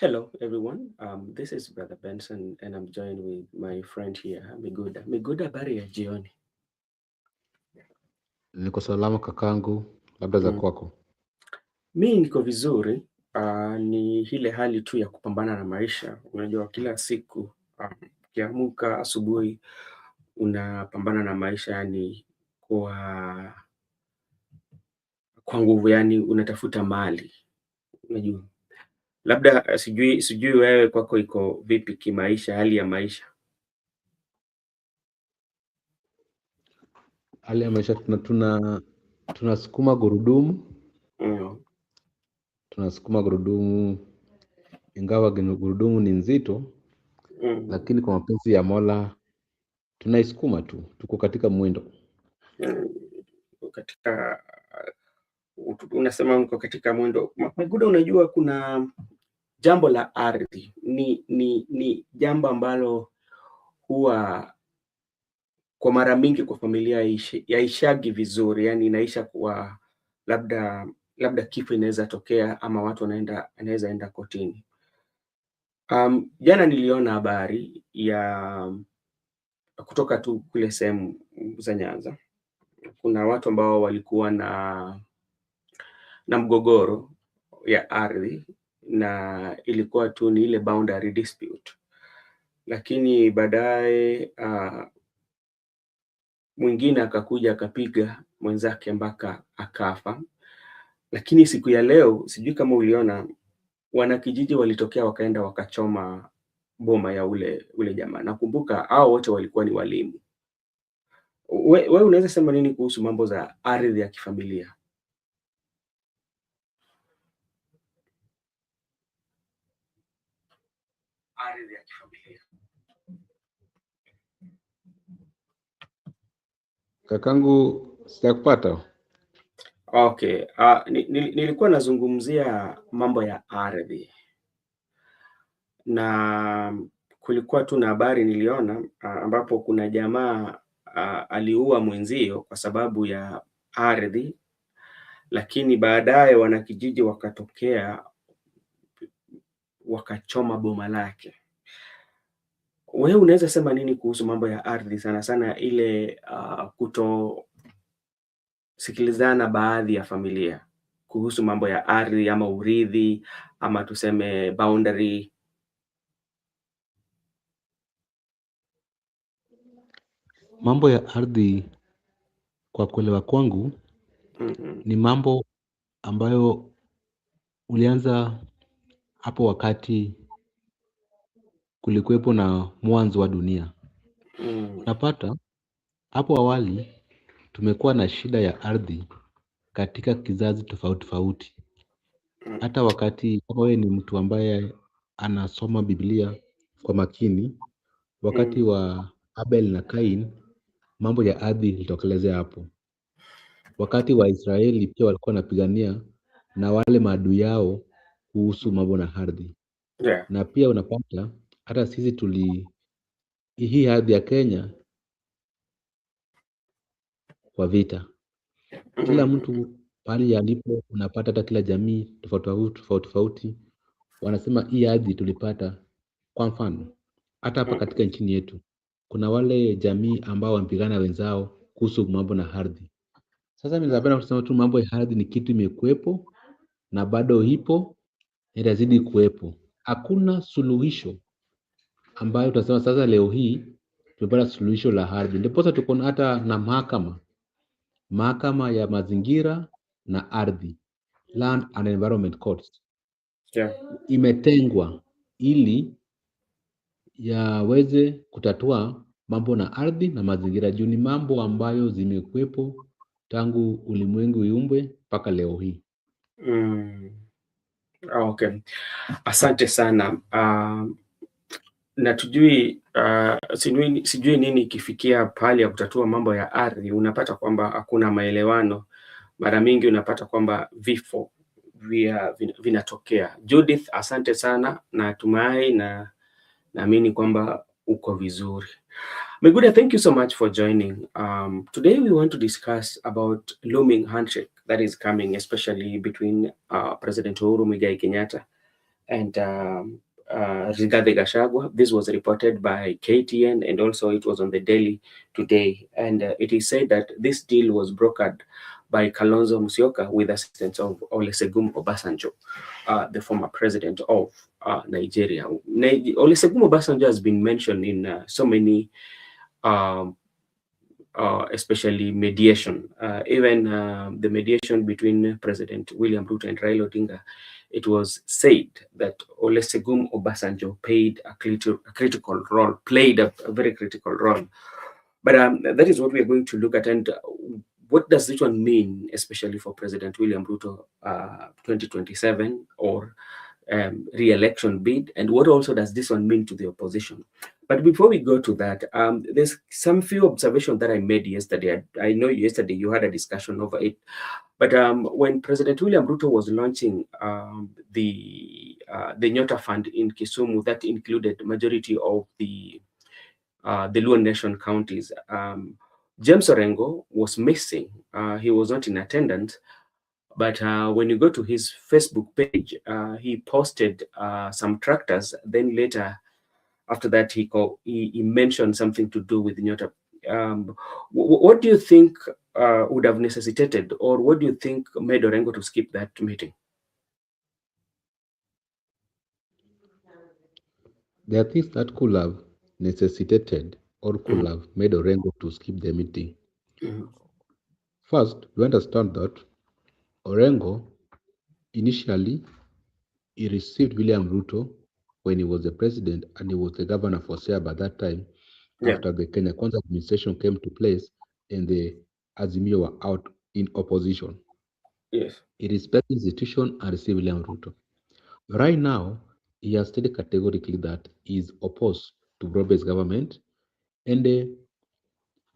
Hello, everyone. This is Brother Benson, and I'm joined with my friend here, Miguda. Miguda, habari ya jioni. Niko salama kakangu, labda za Mm. kwako. Mi niko vizuri. Ni ile hali tu ya kupambana na maisha. Unajua kila siku ukiamka asubuhi unapambana na maisha, yani kwa nguvu, yani unatafuta mali. Unajua, labda sijui wewe kwako iko vipi kimaisha, hali ya maisha. Hali ya maisha tunasukuma gurudumu, Mm. tunasukuma gurudumu, ingawa gurudumu ni nzito, Mm. lakini kwa mapenzi ya Mola tunaisukuma tu, tuko katika mwendo. Mm. Katika unasema mko katika mwendo Maguda, unajua kuna jambo la ardhi ni jambo ambalo huwa kwa mara mingi kwa familia yaishagi vizuri, yani inaisha kwa labda kifo inaweza tokea ama watu anaweza enda kotini. Jana niliona habari ya kutoka tu kule sehemu za Nyanza. Kuna watu ambao walikuwa na mgogoro ya ardhi na ilikuwa tu ni ile boundary dispute, lakini baadaye mwingine akakuja akapiga mwenzake mpaka akafa. Lakini siku ya leo, sijui kama uliona, wanakijiji walitokea wakaenda wakachoma boma ya ule jamaa. Nakumbuka hao wote walikuwa ni walimu. Wewe unaweza sema nini kuhusu mambo za ardhi ya kifamilia? Ardhi ya kifamilia. Kakangu, sijakupata. Okay, nilikuwa nazungumzia mambo ya ardhi, na kulikuwa tu na habari niliona ambapo kuna jamaa aliua mwenzio kwa sababu ya ardhi, lakini baadaye wanakijiji wakatokea wakachoma boma lake. Wewe unaweza sema nini kuhusu mambo ya ardhi, sana sana ile kutosikilizana baadhi ya familia kuhusu mambo ya ardhi ama urithi ama tuseme boundary? Mambo ya ardhi kwa kuelewa kwangu ni mambo ambayo ulianza hapo wakati kulikuwepo na mwanzo wa dunia. Unapata hapo awali tumekuwa na shida ya ardhi katika kizazi tofauti tofauti. Hata wakati kama wewe ni mtu ambaye anasoma Biblia kwa makini, wakati wa Abel na Cain, mambo ya ardhi ilitokelezea hapo. Wakati wa Israeli pia walikuwa wanapigania na wale maadui yao kuhusu mambo na ardhi. Yeah. Na pia unapata hata sisi hii ardhi ya Kenya kwa vita. Kila mtu pahali alipo, unapata hata kila jamii tofauti tofauti wanasema hii ardhi tulipata. Kwa mfano hata hapa katika nchini yetu kuna wale jamii ambao wanapigana wenzao kuhusu mambo na ardhi. Sasa mimi napenda kusema tu mambo ya ardhi ni kitu imekuwepo na bado ipo, itazidi kuwepo. Hakuna suluhisho ambayo utasema sasa leo hii tumepata suluhisho la ardhi. Ndipo tuko hata na mahakama ya mazingira na ardhi, Land and Environment Courts. Yeah. Imetengwa ili yaweze kutatua mambo na ardhi na mazingira, juu ni mambo ambayo zimekuwepo tangu ulimwengu iumbwe mpaka leo hii. Okay. Asante sana. Na sijui nini ikifikia pahali ya kutatua mambo ya ardhi, unapata kwamba hakuna maelewano. Mara mingi unapata kwamba vifo vinatokea. Judith, asante sana, natumai na naamini kwamba uko vizuri. Meguda, thank you so much for joining. Today we want to discuss about looming handshake that is coming, especially between President Uhuru Muigai Kenyatta and Rigathi Gachagua. This was reported by KTN, and also it was on the Daily today. And it is said that this deal was brokered by Kalonzo Musyoka with assistance of Olusegun Obasanjo, the former president of Nigeria. Olusegun Obasanjo has been mentioned in so many um, especially mediation. Even the mediation between President William Ruto and Raila Odinga, it was said that Olusegun Obasanjo played a very critical role. But that is what we are going to look at. And what does this one mean, especially for President William Ruto 2027 or re-election bid, and what also does this one mean to the opposition? But before we go to that, there's some few observations that I made yesterday. I know yesterday you had a discussion over it, but when President William Ruto was launching the Nyota Fund in Kisumu, that included majority of the Luo Nation counties. James Orengo was missing. He was not in attendance. But when you go to his Facebook page, he posted some tractors. Then later, after that, he mentioned something to do with Nyota. What do you think would have necessitated, or what do you think made Orengo to skip that meeting? There are things that could have necessitated or could have made Orengo to skip the meeting. Mhm. First, we understand that Orengo initially he received William Ruto when he was the president and he was the governor for Siaya by that time Yeah. after the Kenya Kwanza administration came to place and the Azimio were out in opposition. Yes. He respected the institution and received William Ruto. Right now, he has stated categorically that he is opposed to broad-based government, and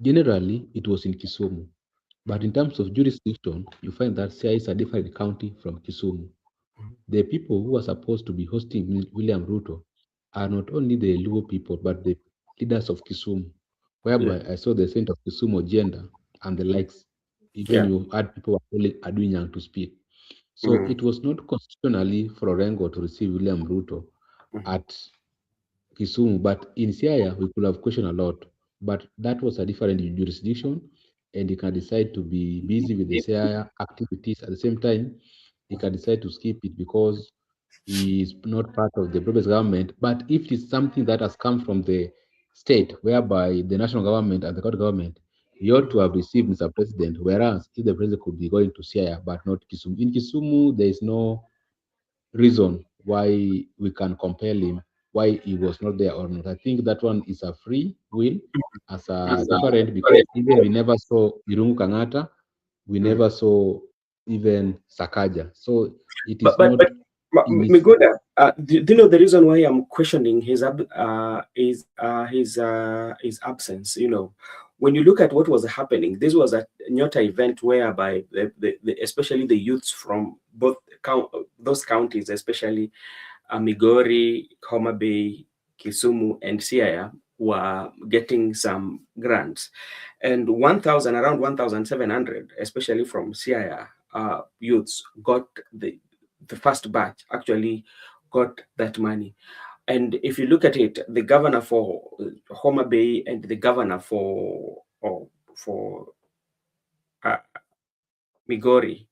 generally it was in Kisumu. But in terms of jurisdiction, you find that Siaya is a different county from Kisumu. The people who are supposed to be hosting William Ruto are not only the Luo people, but the leaders of Kisumu, Yeah. whereby I saw the saint of Kisumu gender and the likes. Even Yeah. you had people who were calling Adunyang to speak. So Mhm. it was not constitutionally for Orengo to receive William Ruto Mhm. at Kisumu, but in Siaya, we could have questioned a lot. But that was a different jurisdiction, and he can decide to be busy with the Siaya activities. At the same time, he can decide to skip it because he is not part of the previous government. But if it's something that has come from the state, whereby the national government and the county government, he ought to have received Mr. President. Whereas if the president could be going to Siaya, but not Kisumu. In Kisumu, there is no reason why we can compel him, why he was not there or not. I think that one is a free will as a different because even we never saw Irungu Kangata, we Mhm. never saw even Sakaja. So it But is but not but in his. Migoda, do you know the reason why I'm questioning his absence? You know, when you look at what was happening, this was a Nyota event whereby especially the youths from both those counties, especially Migori, Homa Bay, Kisumu, and Siaya, were getting some grants, and around 1,700, especially from Siaya, youths got the first batch actually got that money. And if you look at it, the governor for Homa Bay and the governor for uh, Migori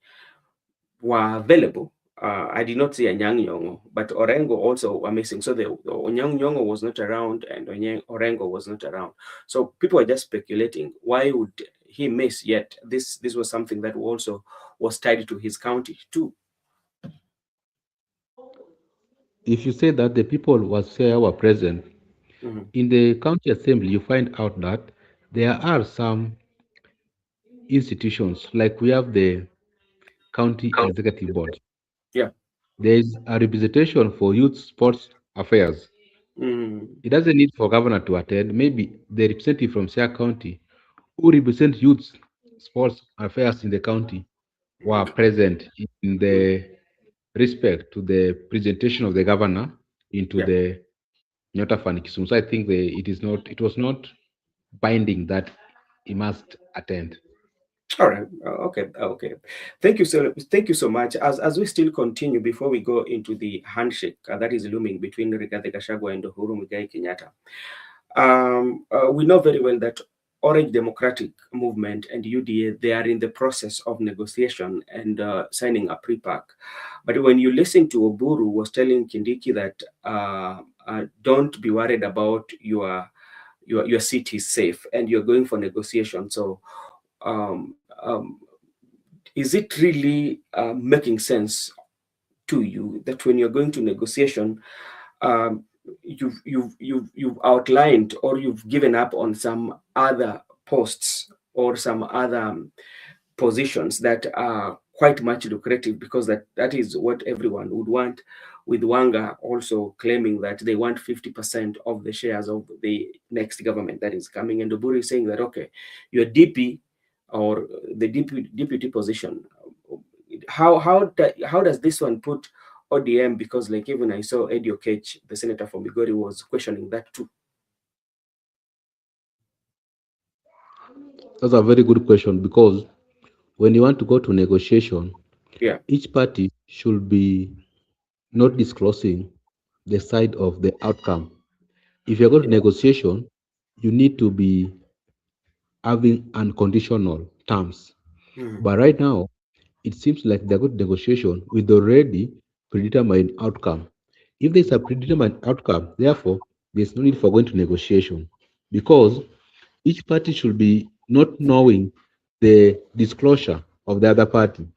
were available. I did not see a Nyang Nyongo, but Orengo also were missing. So the Onyang Nyongo was not around and Orengo was not around. So people were just speculating why would he miss? Yet this was something that also was tied to his county too. If you say that the people was here were present Mhm. in the county assembly, you find out that there are some institutions like we have the county executive board. Yeah. There is a representation for youth sports affairs. Mm. It doesn't need for governor to attend. Maybe the representative from Siaya County who represent youth sports affairs in the county were present in the respect to the presentation of the governor into Yeah. the Nyota Fund Kisumu. So I think it was not binding that he must attend. All right. Okay. Okay. Thank you so much. As we still continue, before we go into the handshake that is looming between Rigathi Gachagua and Uhuru Muigai Kenyatta, we know very well that Orange Democratic Movement and UDA, they are in the process of negotiation and signing a pre-pack. But when you listen to Oburu was telling Kindiki that don't be worried about your seat is safe and you're going for negotiation. So um, um, is it really making sense to you that when you're going to negotiation, um, you've outlined or you've given up on some other posts or some other positions that are quite much lucrative, because that is what everyone would want, with Wanga also claiming that they want 50% of the shares of the next government that is coming, and Oburu is saying that okay, your DP or the deputy position, how does this one put ODM? Because like even I saw Eddie Okech, the senator from Migori, was questioning that too. That's a very good question because when you want to go to negotiation, Yeah. each party should be not disclosing the side of the outcome. If you're going to Yeah. negotiation, you need to be having unconditional terms. Mhm. But right now, it seems like they're going to negotiation with already predetermined outcome. If there's a predetermined outcome, therefore, there's no need for going to negotiation because each party should be not knowing the disclosure of the other party.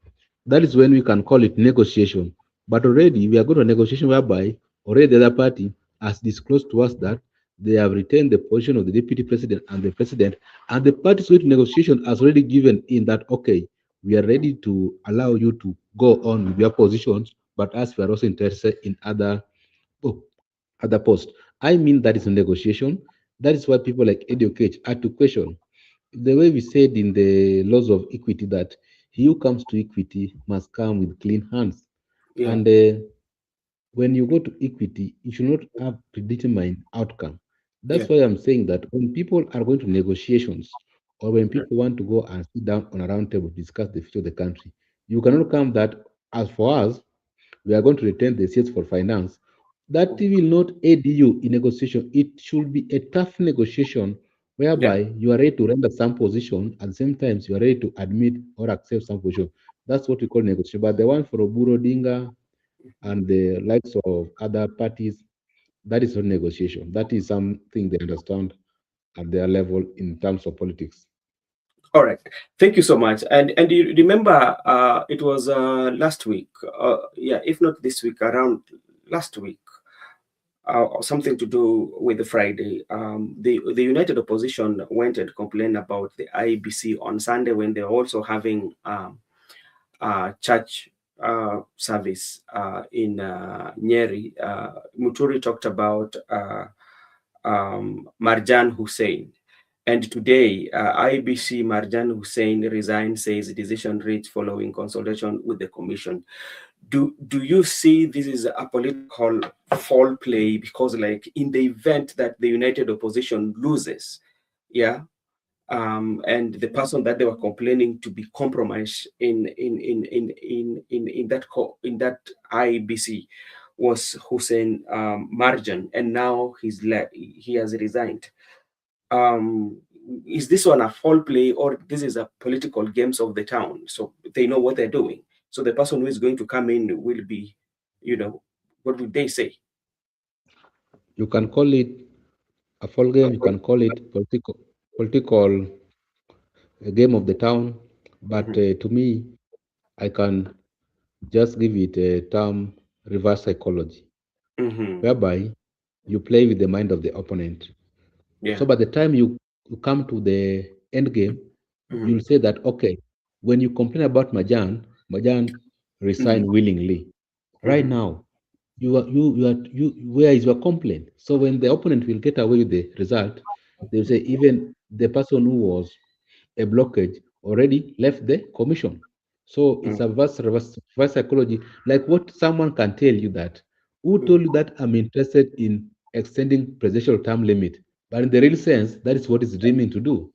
That is when we can call it negotiation. But already we are going to a negotiation whereby already the other party has disclosed to us that they have retained the position of the deputy president and the president, and the parties going to negotiation has already given in that okay, we are ready to allow you to go on with your positions, but as we are also interested in oh, other posts. I mean that is a negotiation. That is why people like Educate had to question the way we said in the laws of equity that he who comes to equity must come with clean hands. Yeah. And when you go to equity, you should not have predetermined outcome. Yeah. That's why I'm saying that when people are going to negotiations or when people want to go and sit down on a round table to discuss the future of the country, you cannot come that as for us, we are going to retain the seats for finance. That will not aid you in negotiation. It should be a tough negotiation Yeah. whereby you are ready to render some position at the same time you are ready to admit or accept some position. That's what we call negotiation. But the one for Oburo Dinga and the likes of other parties, that is not negotiation. That is something they understand at their level in terms of politics. All right. Thank you so much. And you remember, it was last week. Yeah, if not this week, around last week, or something to do with the Friday. The United Opposition went and complained about the IBC on Sunday when they're also having church service in Nyeri. Muturi talked about Marjan Hussein. And today, IBC Marjan Hussein resigned, says decision reached following consultation with the commission. Do you see this is a political foul play? Because like in the event that the United Opposition loses, yeah, and the person that they were complaining to be compromised in that IBC was Hussein Marjan, and now he has resigned. um, is this one a foul play, or this is a political games of the town? So they know what they're doing. So the person who is going to come in will be, what would they say? You can call it a full game, you can call it political game of the town, but Hmm. to me, I can just give it a term reverse psychology, Hmm. whereby you play with the mind of the opponent. Yeah. So by the time you come to the end game, Hmm. you'll say that okay, when you complain about Majan Hmm. resigned willingly. Right Hmm. now, where is your complaint? So when the opponent will get away with the result, they'll say even the person who was a blockage already left the commission. So it's a reverse psychology, like what someone can tell you that who Hmm. told you that I'm interested in extending presidential term limit, but in the real sense, that is what it's dreaming to do.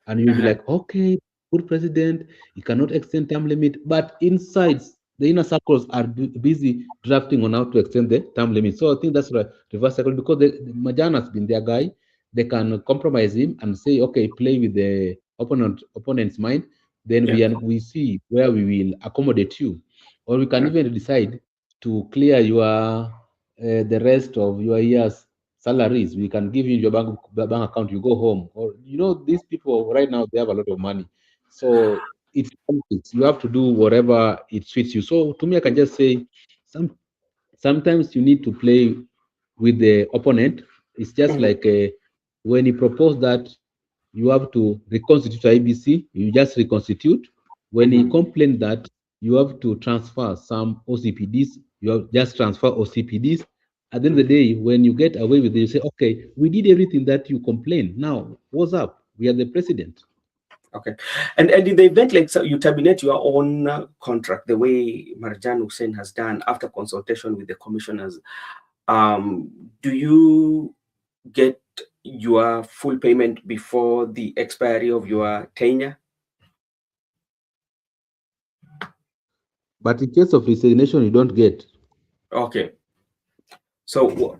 And you'll be Uh-huh. like, okay. good president. He cannot extend term limit, but inside the inner circles are busy drafting on how to extend the term limit. So I think that's reverse cycle because the Majan has been their guy. They can compromise him and say, okay, play with the opponent's mind. Then Yeah. we see where we will accommodate you, or we can Mm, even decide to clear your the rest of your year's salaries. We can give you your bank account. You go home, or these people right now they have a lot of money, so it's politics. You have to do whatever it suits you. So to me, I can just say, some sometimes you need to play with the opponent. It's just mhm, like when he proposed that you have to reconstitute IBC, you just reconstitute. When he mhm. complained that you have to transfer some OCPDs, you have just transfer OCPDs. At the end of the day, when you get away with it, you say, okay, we did everything that you complained. Now, what's up? We are the president. Okay. And in the event like so you terminate your own contract the way Marjan Hussein has done after consultation with the commissioners, do you get your full payment before the expiry of your tenure? But in case of resignation, you don't get. Okay. So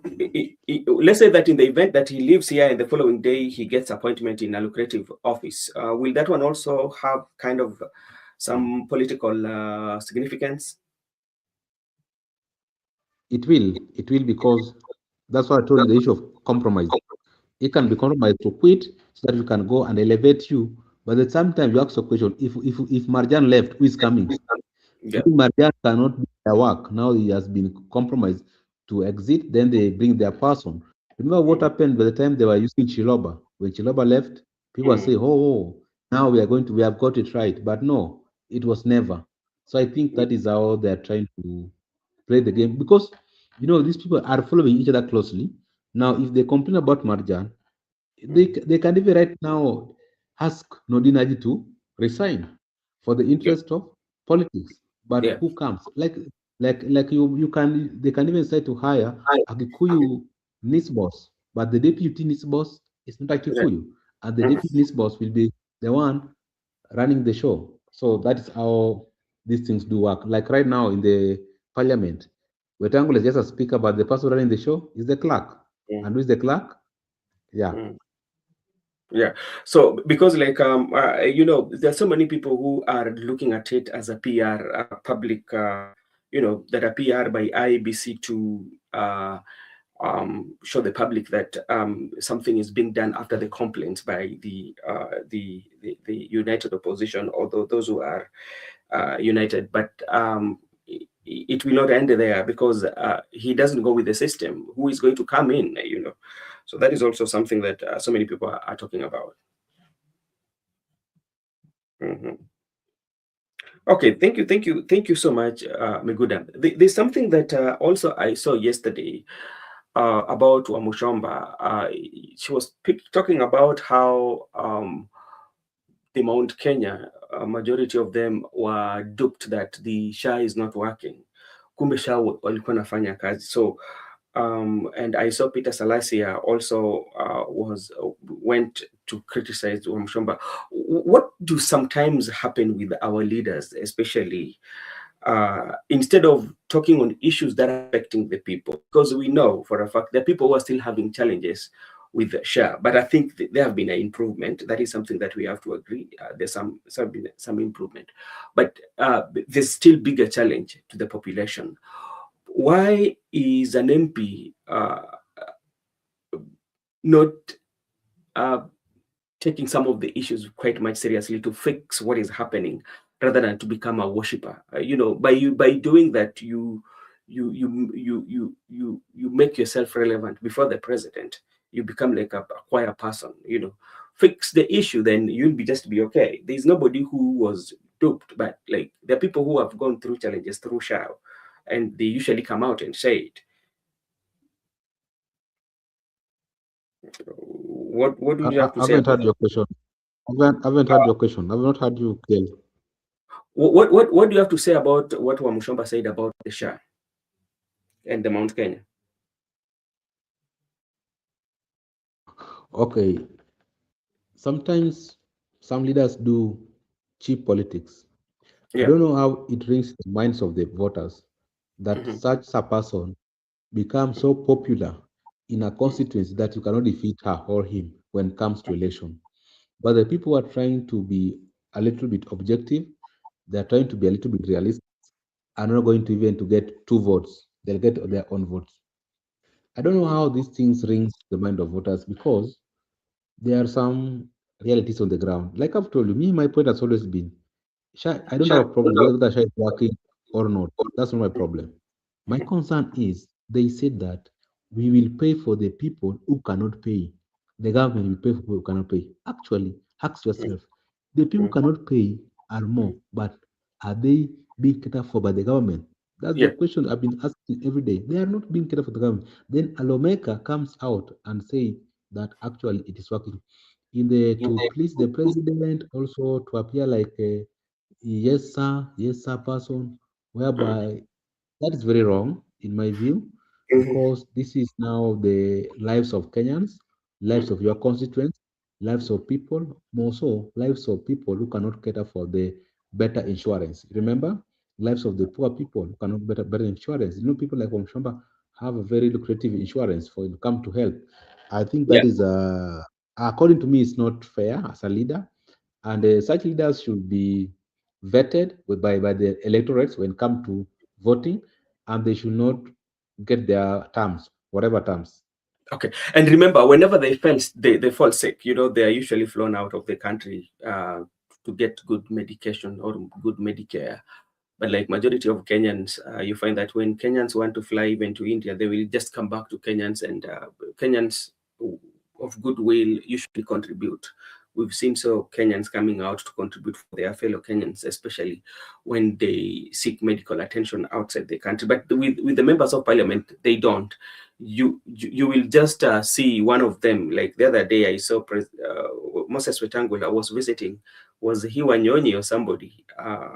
let's say that in the event that he leaves here and the following day he gets appointment in a lucrative office, will that one also have kind of some political significance? It will because that's why I told you the issue of compromise. It can be compromised to quit so that you can go and elevate you. But at the same time, you ask a question: if Marjan left, who is coming? Yeah. Maria cannot do their work. Now he has been compromised to exit, then they bring their person. Remember what Mm, happened by the time they were using Chiloba? When Chiloba left, people say, mm, oh, now we have got it right. But no, it was never. So I think mm, that is how they're trying to play the game because these people are following each other closely. Now, if they complain about Marjan, mm. they can even right now ask Nodinaji to resign for the Yeah. interest of politics. But Yeah. who comes? Like you can they can even say to hire a Kikuyu NIS boss, but the deputy NIS boss is not a Yeah. Kikuyu, and the Mhm. deputy NIS boss will be the one running the show. So that is how these things do work. Like right now in the parliament, Wetangula is just a speaker, but the person running the show is the clerk. Mm, And who is the clerk? Yeah. mm. Yeah. So because like there's so many people who are looking at it as a PR, public, that are PR by IBC to show the public that something is being done after the complaints by the united opposition, although those who are united. But it will not end there because he doesn't go with the system. Who is going to come in? So that is also something that so many people are talking about. Mhm. Okay, thank you so much, Miguda. There's something that also I saw yesterday about Wamushomba. She was talking about how the Mount Kenya, majority of them were duped that the SHA is not working. Kumbe SHA walikuwa nafanya kazi. So and I saw Peter Salasia also went to criticize Wamshomba. What do sometimes happen with our leaders, especially instead of talking on issues that are affecting the people? Because we know for a fact there are people who are still having challenges with the share, but I think there have been an improvement. That is something that we have to agree. There's some improvement, but there's still bigger challenge to the population. Why is an MP not uh, taking some of the issues quite much seriously to fix what is happening, rather than to become a worshiper? By doing that, you make yourself relevant before the president. You become like a choir person. Fix the issue, then you'll be okay. There's nobody who was duped, but like there are people who have gone through challenges through Shao, and they usually come out and say it. What do you have to I say haven't about heard that? your question. I haven't heard your question. I've not heard you clearly. What do you have to say about what Wamushomba said about the Shah and the Mount Kenya? Okay. Sometimes some leaders do. cheap politics. I Yeah. don't know how it rings the minds of the voters that Mm-hmm. such a person becomes so popular in a constituency that you cannot defeat her or him when it comes to election. But the people who are trying to be a little bit objective, they're trying to be a little bit realistic, are not going to even to get two votes. They'll get their own votes. I don't know how these things rings the mind of voters because there are some realities on the ground. Like I've told you, me, my point has always been I don't have a problem whether Shah is working or not. That's not my problem. My concern is they said that we will pay for the people who cannot pay. The government will pay for people who cannot pay. Actually, ask yourself, the people who cannot pay are more, but are they being catered for by the government? That's the Yeah. question I've been asking every day. They are not being catered for the government. Then a lawmaker comes out and say that actually it is working. In the to please the president, also to appear like a yes sir person, whereby that is very wrong in my view, Mm-hmm. because this is now the lives of Kenyans, lives of your constituents, lives of people, more so lives of people who cannot cater for the better insurance. Remember, lives of the poor people who cannot better insurance. You know, people like Omshamba have a very lucrative insurance for it come to help. I think that Yeah. is according to me, it's not fair as a leader, and such leaders should be vetted by the electorates when come to voting, and they should not get their terms, whatever terms. Okay. And remember, whenever they fall sick, they are usually flown out of the country to get good medication or good Medicare. But like majority of Kenyans, you find that when Kenyans want to fly even to India, they will just come back to Kenyans, and Kenyans of goodwill usually contribute. We've seen so Kenyans coming out to contribute for their fellow Kenyans, especially when they seek medical attention outside the country. But with the members of parliament, they don't. You will just see one of them. Like the other day, I saw Moses Wetangula was visiting, was he Wanyonyi or somebody,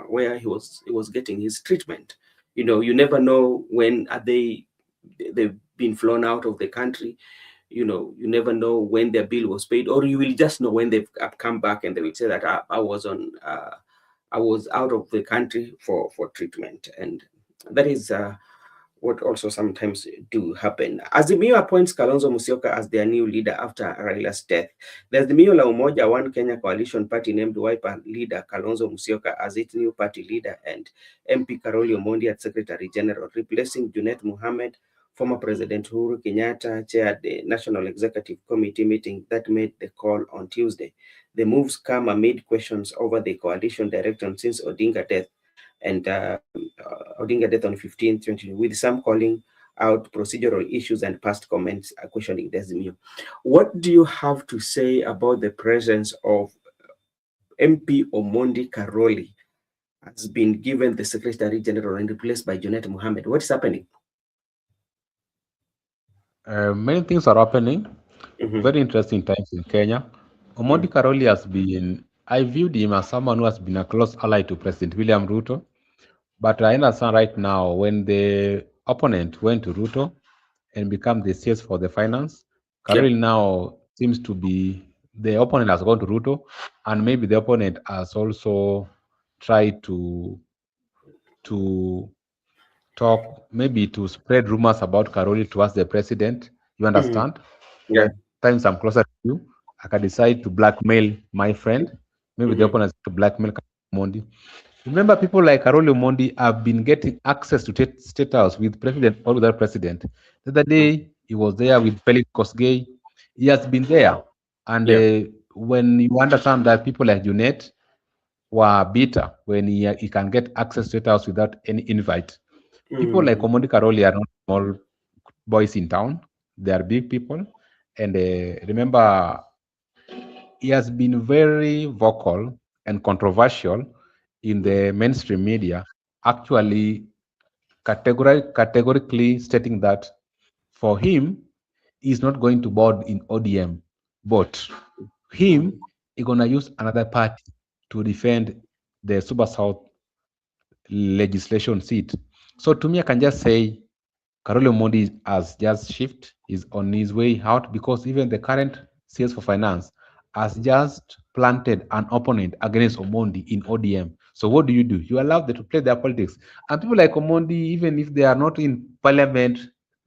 where he was getting his treatment. You never know when are they've been flown out of the country. You never know when their bill was paid, or you will just know when they've come back and they will say that I was out of the country for treatment. And that is what also sometimes do happen. Azimio appoints Kalonzo Musyoka as their new leader after Raila's death. The Azimio la Umoja One Kenya coalition party named Wiper leader Kalonzo Musyoka as its new party leader, and MP Karoli Omondi as Secretary General, replacing Junet Mohammed. Former President Uhuru Kenyatta chaired the National Executive Committee meeting that made the call on Tuesday. The moves come amid questions over the coalition direction since Odinga death, and Odinga death on 15th, 20, with some calling out procedural issues and past comments questioning Desmio. What do you have to say about the presence of MP Omondi Karoli has been given the Secretary General and replaced by Junet Mohammed? What is happening? Many things are happening. Mm-hmm. Very interesting times in Kenya. Omondi Karoli has been, I viewed him as someone who has been a close ally to President William Ruto. But I understand right now when the opponent went to Ruto and become the CS for the finance, Yeah. Karoli now seems to be the opponent has gone to Ruto, and maybe the opponent has also tried to talk, maybe to spread rumors about Karoli towards the president. You Mm-hmm. understand? Yeah. When times I'm closer to you, I can decide to blackmail my friend. Maybe the Mm-hmm. opponent to blackmail Mondi. Remember, people like Karoli Omondi have been getting access to state house with president or without president. The other day, he was there with Felix Kosgei. He has been there. And Yeah. when you understand that people like Junet were bitter when he can get access to state house without any invite, people like Mm-hmm. Omondi Karoli are not small boys in town. They are big people. And remember, he has been very vocal and controversial in the mainstream media, actually categorically stating that for him, he's not going to board in ODM, but him, he's gonna use another party to defend the Super South legislation seat. So to me, I can just say Karolo Modi has just shifted, is on his way out because even the current CS for finance has just planted an opponent against Omondi in ODM. So what do? You allow them to play their politics. And people like Omondi, even if they are not in parliament,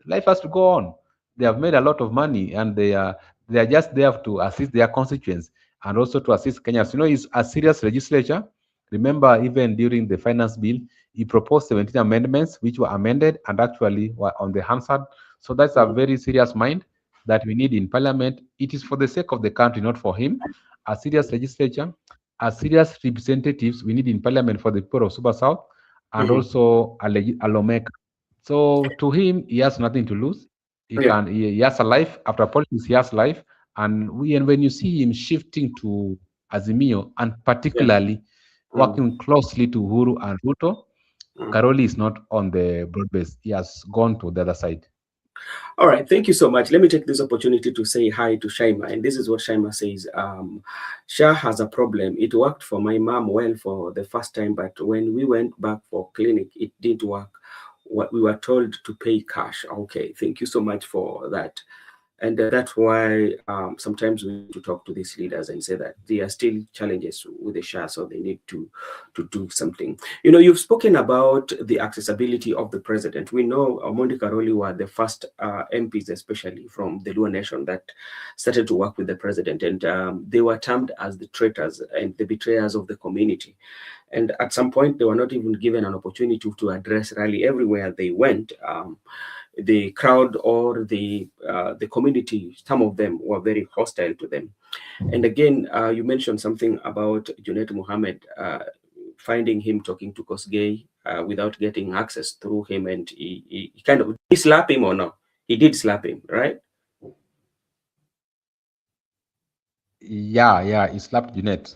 life has to go on. They have made a lot of money, and they are just there to assist their constituents and also to assist Kenyans. It's a serious legislature. Remember, even during the finance bill, he proposed 17 amendments, which were amended and actually were on the Hansard. So that's a very serious mind that we need in parliament. It is for the sake of the country, not for him. A serious legislature, a serious representatives we need in parliament for the people of Super South, and Mm-hmm. also a lawmaker. So to him, he has nothing to lose. Yeah. He has a life after politics. He has life, and when you see him shifting to Azimio, and Yeah. particularly Mm. working closely to Uhuru and Ruto, Mm. Karoli is not on the broad base. He has gone to the other side. All right, thank you so much. Let me take this opportunity to say hi to Shaima, and this is what Shaima says. Shah has a problem. It worked for my mom well for the first time, but when we went back for clinic, it didn't work. What we were told to pay cash. Okay, thank you so much for that. And that's why sometimes we need to talk to these leaders and say that there are still challenges with the Shah, so they need to do something. You've spoken about the accessibility of the president. We know Omondi Karoli were the first MPs, especially from the Luo Nation, that started to work with the president, and they were termed as the traitors and the betrayers of the community. And at some point, they were not even given an opportunity to address rally everywhere they went. The crowd or the community, some of them were very hostile to them. And again, you mentioned something about Junet Mohammed, finding him talking to Kosgei without getting access through him, and he kind of, did he slap him or no? He did slap him, right? Yeah, he slapped Junet.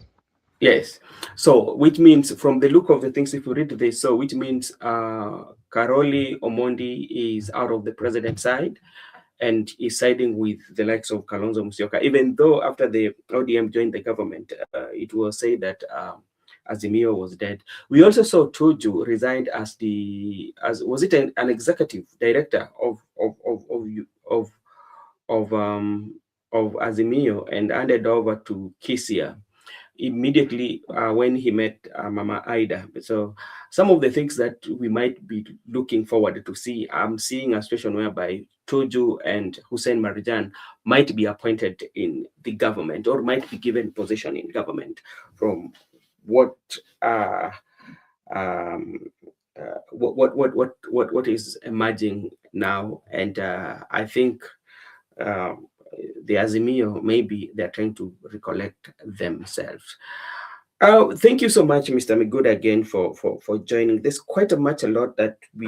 Yes. So, which means, from the look of the things, if you read this, so which means Karoli Omondi is out of the president's side and is siding with the likes of Kalonzo Musyoka, even though after the ODM joined the government, it was said that Azimio was dead. We also saw Tuju resigned as was it an executive director of of um of Azimio, and handed over to Kisia immediately when he met Mama Ida. So some of the things that we might be looking forward to see, I'm seeing a situation whereby Tuju and Hussein Marijan might be appointed in the government or might be given position in government from what um, what is emerging now. And I think um, the Azimio, maybe they're trying to recollect themselves. Thank you so much, Mr. Migud, again for joining. There's quite a lot that we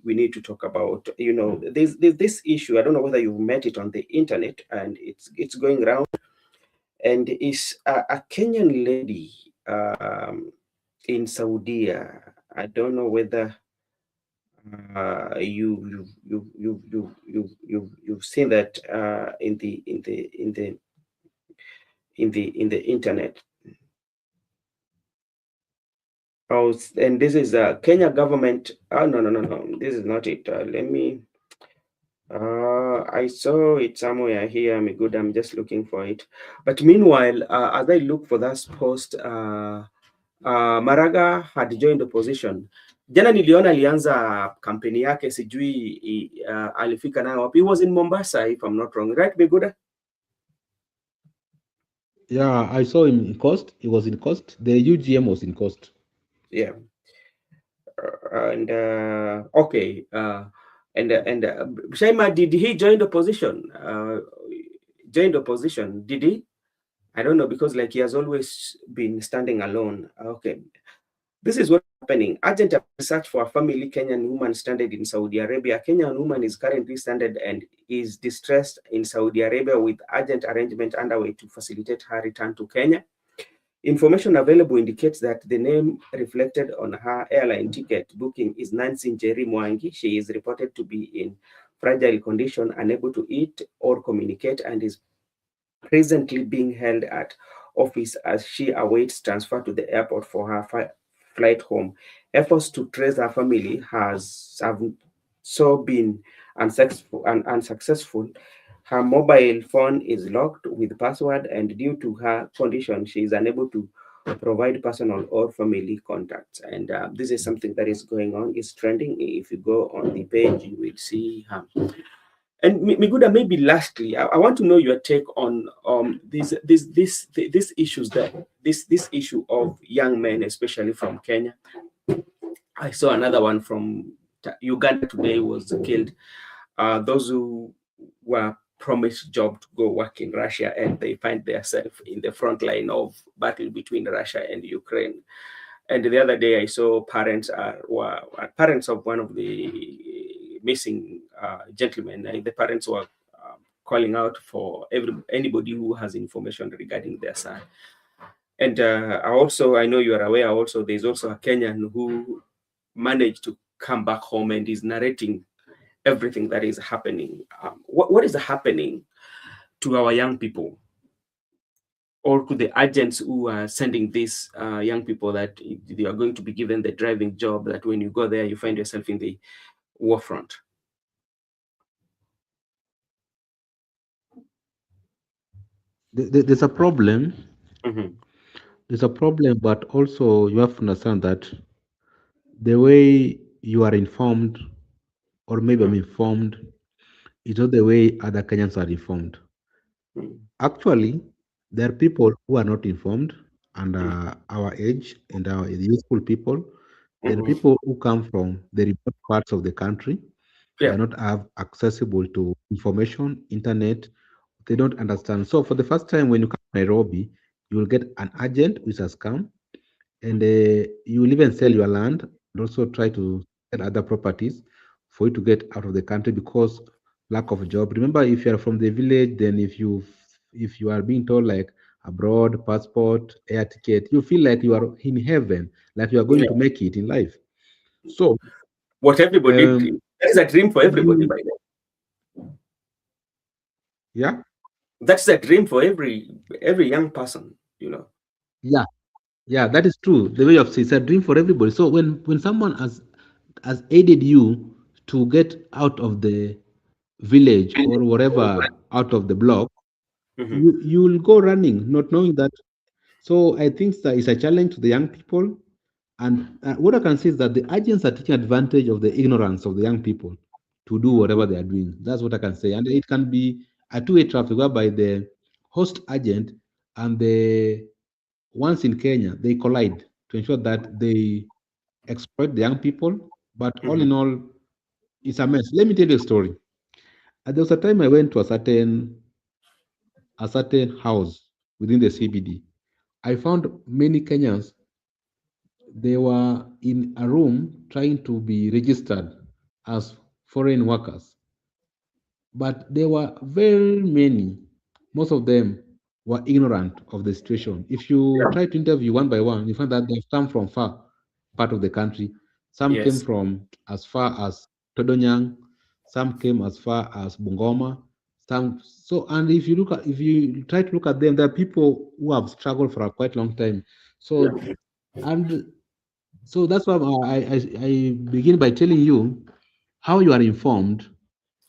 need to talk about. There's this issue. I don't know whether you've met it on the internet, and it's going around, and it's a Kenyan lady in Saudi. I don't know whether you've seen that in the internet. Oh, and this is Kenya government. Oh, no. This is not it. Let me. I saw it somewhere here. I'm good. I'm just looking for it. But meanwhile, as I look for that post, Maraga had joined opposition. Jana niliona alianza kampeni yake, sijui alifika nayo wapi. He was in Mombasa, if I'm not wrong, right, Biguda? Yeah, I saw him in Coast. He was in Coast. The UGM was in Coast. Yeah. And okay. And Shaima, did he join the opposition? Did he? I don't know, because like he has always been standing alone. Okay. This is what's happening. Urgent search for a family Kenyan woman stranded in Saudi Arabia. A Kenyan woman is currently stranded and is distressed in Saudi Arabia, with urgent arrangement underway to facilitate her return to Kenya. Information available indicates that the name reflected on her airline ticket booking is Nancy Njeri Mwangi. She is reported to be in fragile condition, unable to eat or communicate, and is presently being held at office as she awaits transfer to the airport for her flight home. Efforts to trace her family have so been unsuccessful. Her mobile phone is locked with password, and due to her condition, she is unable to provide personal or family contacts. And this is something that is going on. It's trending. If you go on the page, you will see her. And Miguda, maybe lastly, I want to know your take on these issues that this issue of young men, especially from Kenya. I saw another one from Uganda today was killed. Those who were promised job to go work in Russia, and they find themselves in the front line of battle between Russia and Ukraine. And the other day, I saw were parents of one of the missing gentlemen. The parents were calling out for anybody who has information regarding their son. And I know you are aware. Also, there's also a Kenyan who managed to come back home and is narrating everything that is happening. What is happening to our young people, or to the agents who are sending these young people that they are going to be given the driving job, that when you go there, you find yourself in the war front? There's a problem. Mm-hmm. There's a problem, but also you have to understand that the way you are informed, or maybe I'm informed, is not the way other Kenyans are informed. Mm-hmm. Actually, there are people who are not informed, and our age and our youthful people. There are Mm-hmm. people who come from the remote parts of the country. They Yeah. are not have accessible to information, internet. They don't understand. So for the first time, when you come to Nairobi, you will get an agent which has come, and you will even sell your land and also try to sell other properties for you to get out of the country because lack of a job. Remember, if you are from the village, then if you are being told like abroad, passport, air ticket, you feel like you are in heaven, like you are going to Yeah. make it in life. So What everybody um, dreams. That is a dream for everybody, you, by the way. yeah, That's a dream for every young person, you know. yeah, yeah, that is true. The way of saying it's a dream for everybody. So when someone has aided you to get out of the village or whatever out of the block, Mm-hmm. you will go running, not knowing that. So I think that is a challenge to the young people. And what I can say is that the agents are taking advantage of the ignorance of the young people to do whatever they are doing. That's what I can say. And it can be a two-way traffic whereby the host agent and the ones in Kenya, they collide to ensure that they exploit the young people. But all Mm-hmm. in all, it's a mess. Let me tell you a story. There was a time I went to a certain house within the CBD. I found many Kenyans, they were in a room trying to be registered as foreign workers. But there were very many, most of them were ignorant of the situation. If you Yeah. try to interview one by one, you find that they've come from far part of the country. Some came Yes. from as far as Todonyang, some came as far as Bungoma, some so and if you try to look at them, there are people who have struggled for a quite long time. So Yeah. and so that's why I begin by telling you how you are informed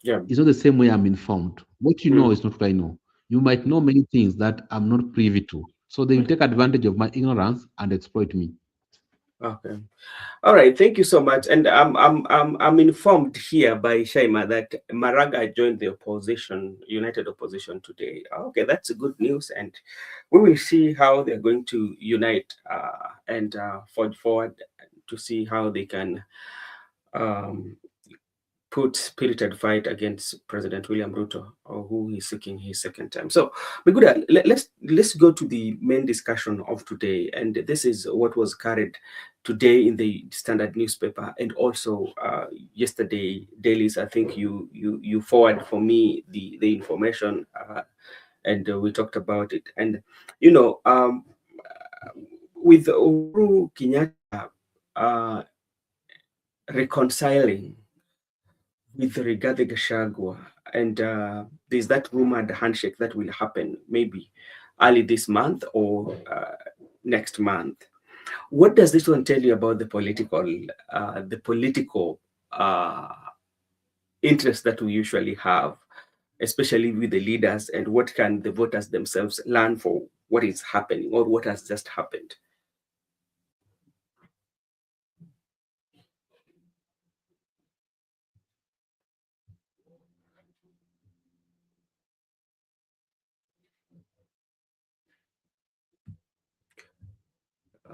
Yeah. it's not the same way I'm informed. What you know Mm. is not what I know. You might know many things that I'm not privy to. So they will take advantage of my ignorance and exploit me. Okay. All right, thank you so much. And I'm informed here by Shaima that Maraga joined the opposition, United Opposition today. Okay, that's a good news, and we will see how they're going to unite and forge forward to see how they can um, put spirited fight against President William Ruto, or who is seeking his second term. So, Miguda, let's go to the main discussion of today, and this is what was carried today in the Standard newspaper, and also yesterday dailies. I think you forward for me the information, and we talked about it. And you know, with Uhuru Kenyatta reconciling with Rigathi Gachagua, and there's that rumored handshake that will happen maybe early this month or next month. What does this one tell you about the political uh, interest that we usually have? especially with the leaders, and what can the voters themselves learn for what is happening or what has just happened?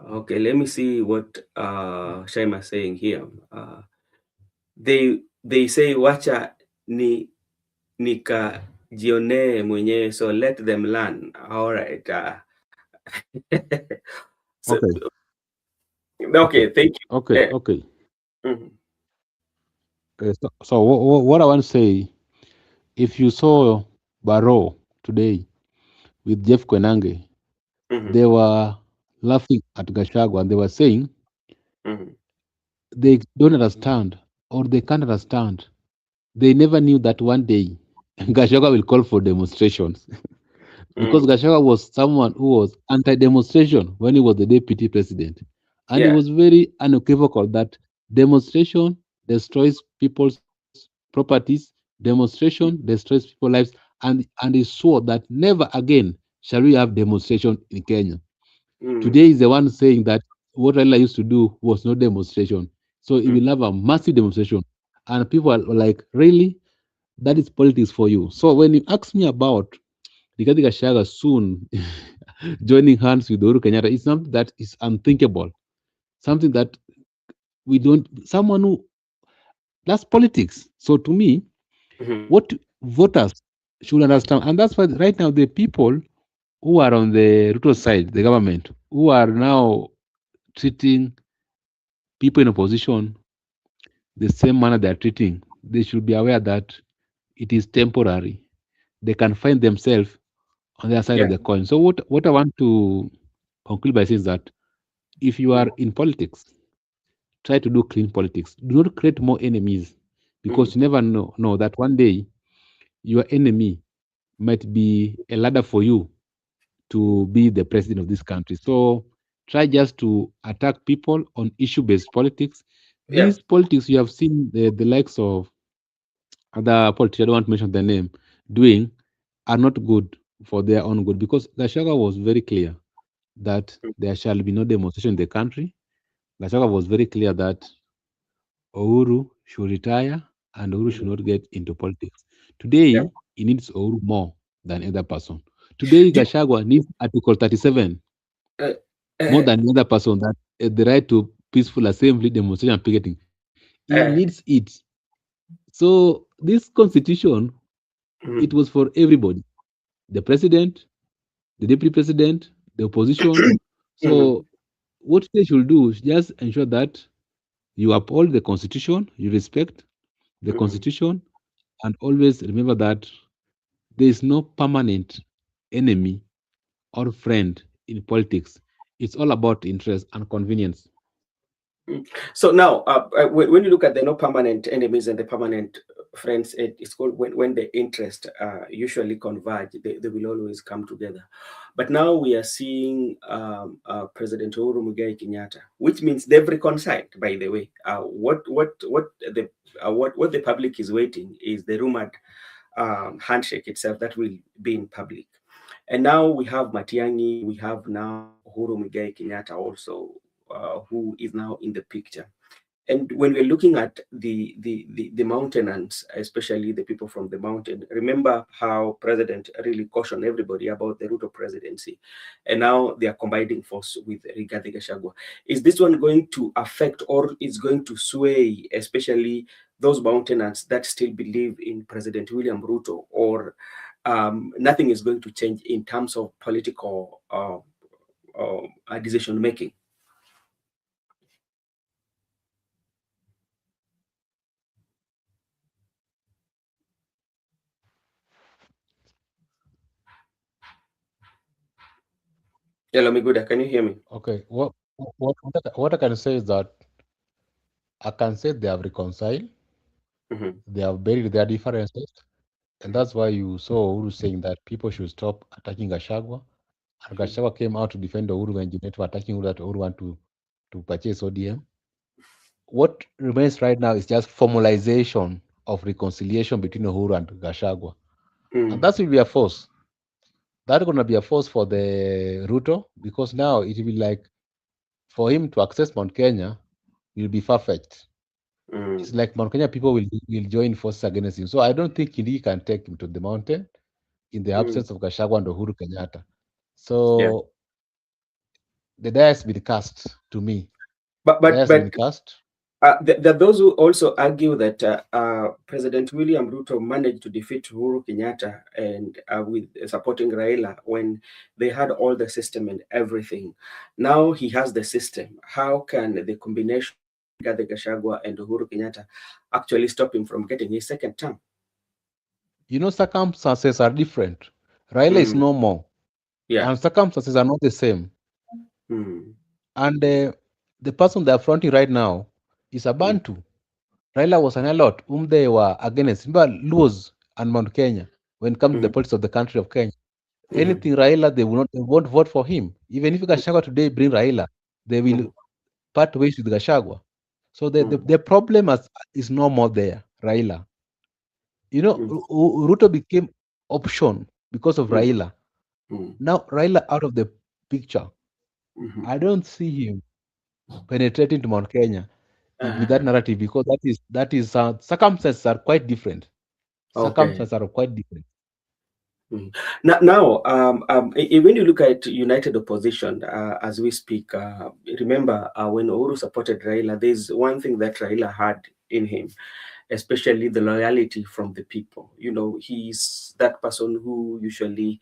Okay, let me see what Shaima is saying here. They say wacha ni nikajionee mwenyewe, so let them learn. All right. So, Okay. okay, thank you. Okay. Mhm, So what I want to say, if you saw Barrow today with Jeff Kwenange, mhm, they were laughing at Gachagua and they were saying mhm, they don't understand or they can't understand. They never knew that one day Gachagua will call for demonstrations because mhm. Gachagua was someone who was anti-demonstration when he was the deputy president, and he Yeah. was very unequivocal that demonstration destroys people's properties, demonstration destroys people's lives, and he swore that never again shall we have demonstration in Kenya. Mm, Today is the one saying that what Raila used to do was no demonstration. So he mm, will have a massive demonstration. And people are like, really? That is politics for you. So when you ask me about Rigathi Gachagua soon joining hands with Uhuru Kenyatta, it's something that is unthinkable. Something that we don't, someone who, that's politics. So to me, mhm. what voters should understand, and that's why right now the people who are on the Ruto side, the government, who are now treating people in opposition the same manner they are treating, they should be aware that it is temporary. They can find themselves on the other side of Yeah. the coin. So what I want to conclude by saying is that if you Mm, are in politics, try to do clean politics. Do not create more enemies mm, because you never know that one day your enemy might be a ladder for you to be the president of this country. So try just to attack people on issue-based politics. yeah. These politics you have seen the likes of other politicians, I don't want to mention their name, doing are not good for their own good because Gachagua was very clear that Mm, there shall be no demonstration in the country. Gachagua was very clear that Uhuru should retire and Uhuru should mhm. not get into politics. Yeah. Today, he needs Uhuru more than any other person. Today, Do, Gachagua needs Article 37 uh, more uh, than any other person that the right to peaceful assembly, demonstration, and picketing. He needs it. So this constitution, it mm, was for everybody, the president, the deputy president, the opposition. mhm, So what they should do is just ensure that you uphold the constitution, you respect the mhm. constitution, and always remember that there is no permanent enemy or friend in politics. It's all about interest and convenience. Mm. So now, when you look at the no permanent enemies and the permanent friends, it's called when the interest usually converge, they will always come together. But now we are seeing President Uhuru Muigai Kenyatta, which means they've reconciled. By the way, what the public is waiting is the rumored handshake itself that will be in public. And now we have Matiang'i, we have now Uhuru Muigai Kenyatta also, who is now in the picture. And when we're looking at the mountainants, especially the people from the mountain, remember how President really cautioned everybody about the Ruto presidency, and now they are combining force with Rigathi Gachagua. Is this one going to affect or is going to sway, especially those mountainants that still believe in President William Ruto, or nothing is going to change in terms of political decision making? Yeah, Lamiguda, can you hear me? Okay, what I can say is that I can say they have reconciled, Mm-hmm. they have buried their differences, and that's why you saw Uhuru saying that people should stop attacking Gachagua. And Gachagua came out to defend Uhuru when Junet were attacking Uhuru that Uhuru want to purchase ODM. What remains right now is just formalization of reconciliation between Uhuru and Gachagua. And that will be a force. That's going to be a force for the Ruto, because now it will be like for him to access Mount Kenya will be far-fetched. It's like Mount Kenya people will join forces against him. So I don't think he can take him to the mountain in the absence of Gachagua and Uhuru Kenyatta. So the die has been cast to me. But cast. There are those who also argue that President William Ruto managed to defeat Uhuru Kenyatta and with supporting Raila when they had all the system and everything. Now he has the system. How can the combination of Gachagua and Uhuru Kenyatta actually stop him from getting his second term? You know, circumstances are different. Raila is no more. Yeah. And circumstances are not the same. And the person they are fronting right now is a Bantu. Raila was an Alot whom they were against. Remember Luos and Mount Kenya when it comes to the politics of the country of Kenya. Anything Raila, they won't vote for him. Even if Gachagua today bring Raila, they will part ways with Gachagua. So the problem is no more there, Raila. You know, Ruto became option because of Raila. Now Raila out of the picture. I don't see him penetrating to Mount Kenya with that narrative, because that is circumstances are quite different. Circumstances are quite different. Now, when you look at united opposition as we speak, remember when Uhuru supported Raila, there's one thing that Raila had in him, especially the loyalty from the people. You know, he's that person who usually